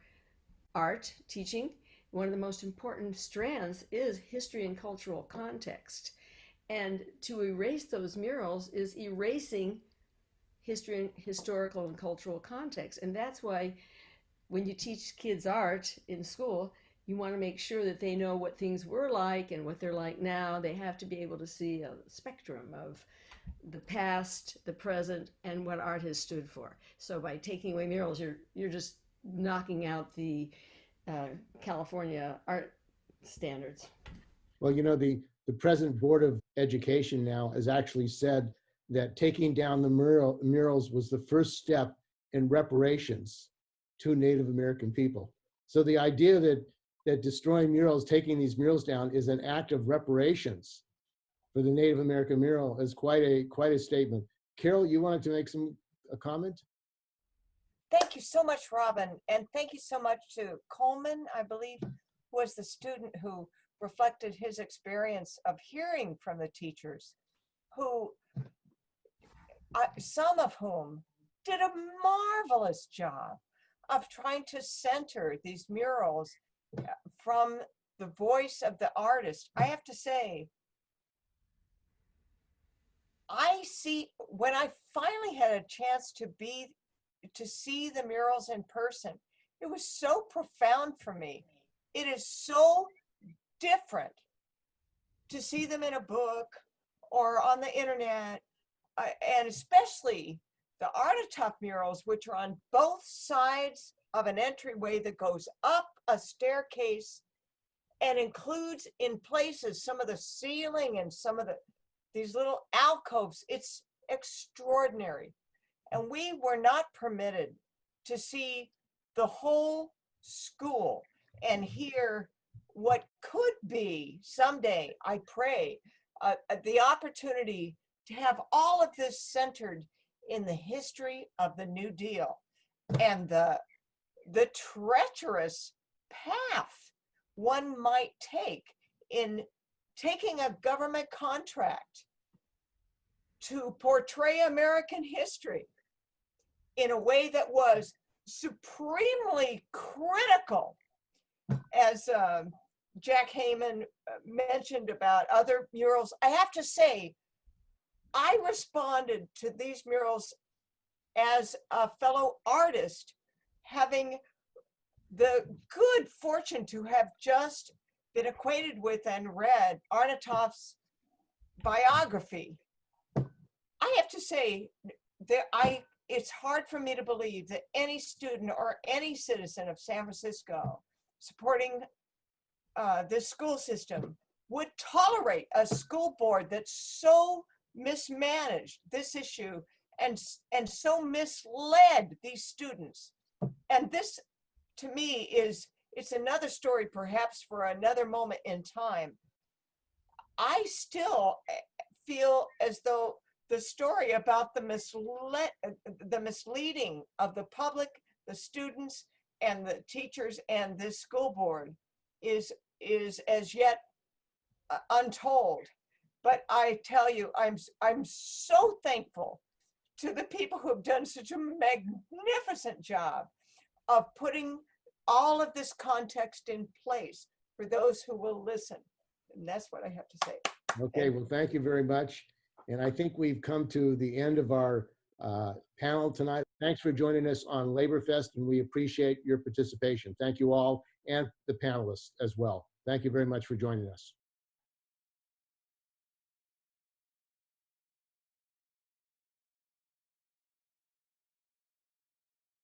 S12: art teaching, one of the most important strands is history and cultural context. And to erase those murals is erasing history and historical and cultural context. And that's why when you teach kids art in school, you want to make sure that they know what things were like and what they're like now. They have to be able to see a spectrum of the past, the present, and what art has stood for. So by taking away murals, you're just knocking out the California art standards.
S1: Well, you know, the present Board of Education now has actually said that taking down the murals was the first step in reparations to Native American people. So the idea that destroying murals, taking these murals down, is an act of reparations for the Native American mural is quite a statement. Carol, you wanted to make a comment?
S5: Thank you so much, Robin. And thank you so much to Coleman, I believe, was the student who reflected his experience of hearing from the teachers, who, some of whom did a marvelous job of trying to center these murals from the voice of the artist. I have to say, when I finally had a chance to see the murals in person, it was so profound for me. It is so different to see them in a book or on the internet, and especially the Arnautoff murals, which are on both sides of an entryway that goes up a staircase and includes in places some of the ceiling and some of these little alcoves. It's extraordinary. And we were not permitted to see the whole school and hear what could be someday, I pray, the opportunity to have all of this centered in the history of the New Deal and the treacherous path one might take in taking a government contract to portray American history in a way that was supremely critical, as Jack Heyman mentioned about other murals. I have to say, I responded to these murals as a fellow artist, having the good fortune to have just been acquainted with and read Arnautoff's biography. I have to say that it's hard for me to believe that any student or any citizen of San Francisco supporting this school system would tolerate a school board that's so mismanaged this issue and so misled these students. And this, to me, it's another story perhaps for another moment in time. I still feel as though the story about the misleading of the public, the students, and the teachers and this school board is as yet untold. But I tell you, I'm so thankful to the people who have done such a magnificent job of putting all of this context in place for those who will listen. And that's what I have to say.
S13: Okay, well, thank you very much. And I think we've come to the end of our panel tonight. Thanks for joining us on LaborFest, and we appreciate your participation. Thank you all, and the panelists as well. Thank you very much for joining us.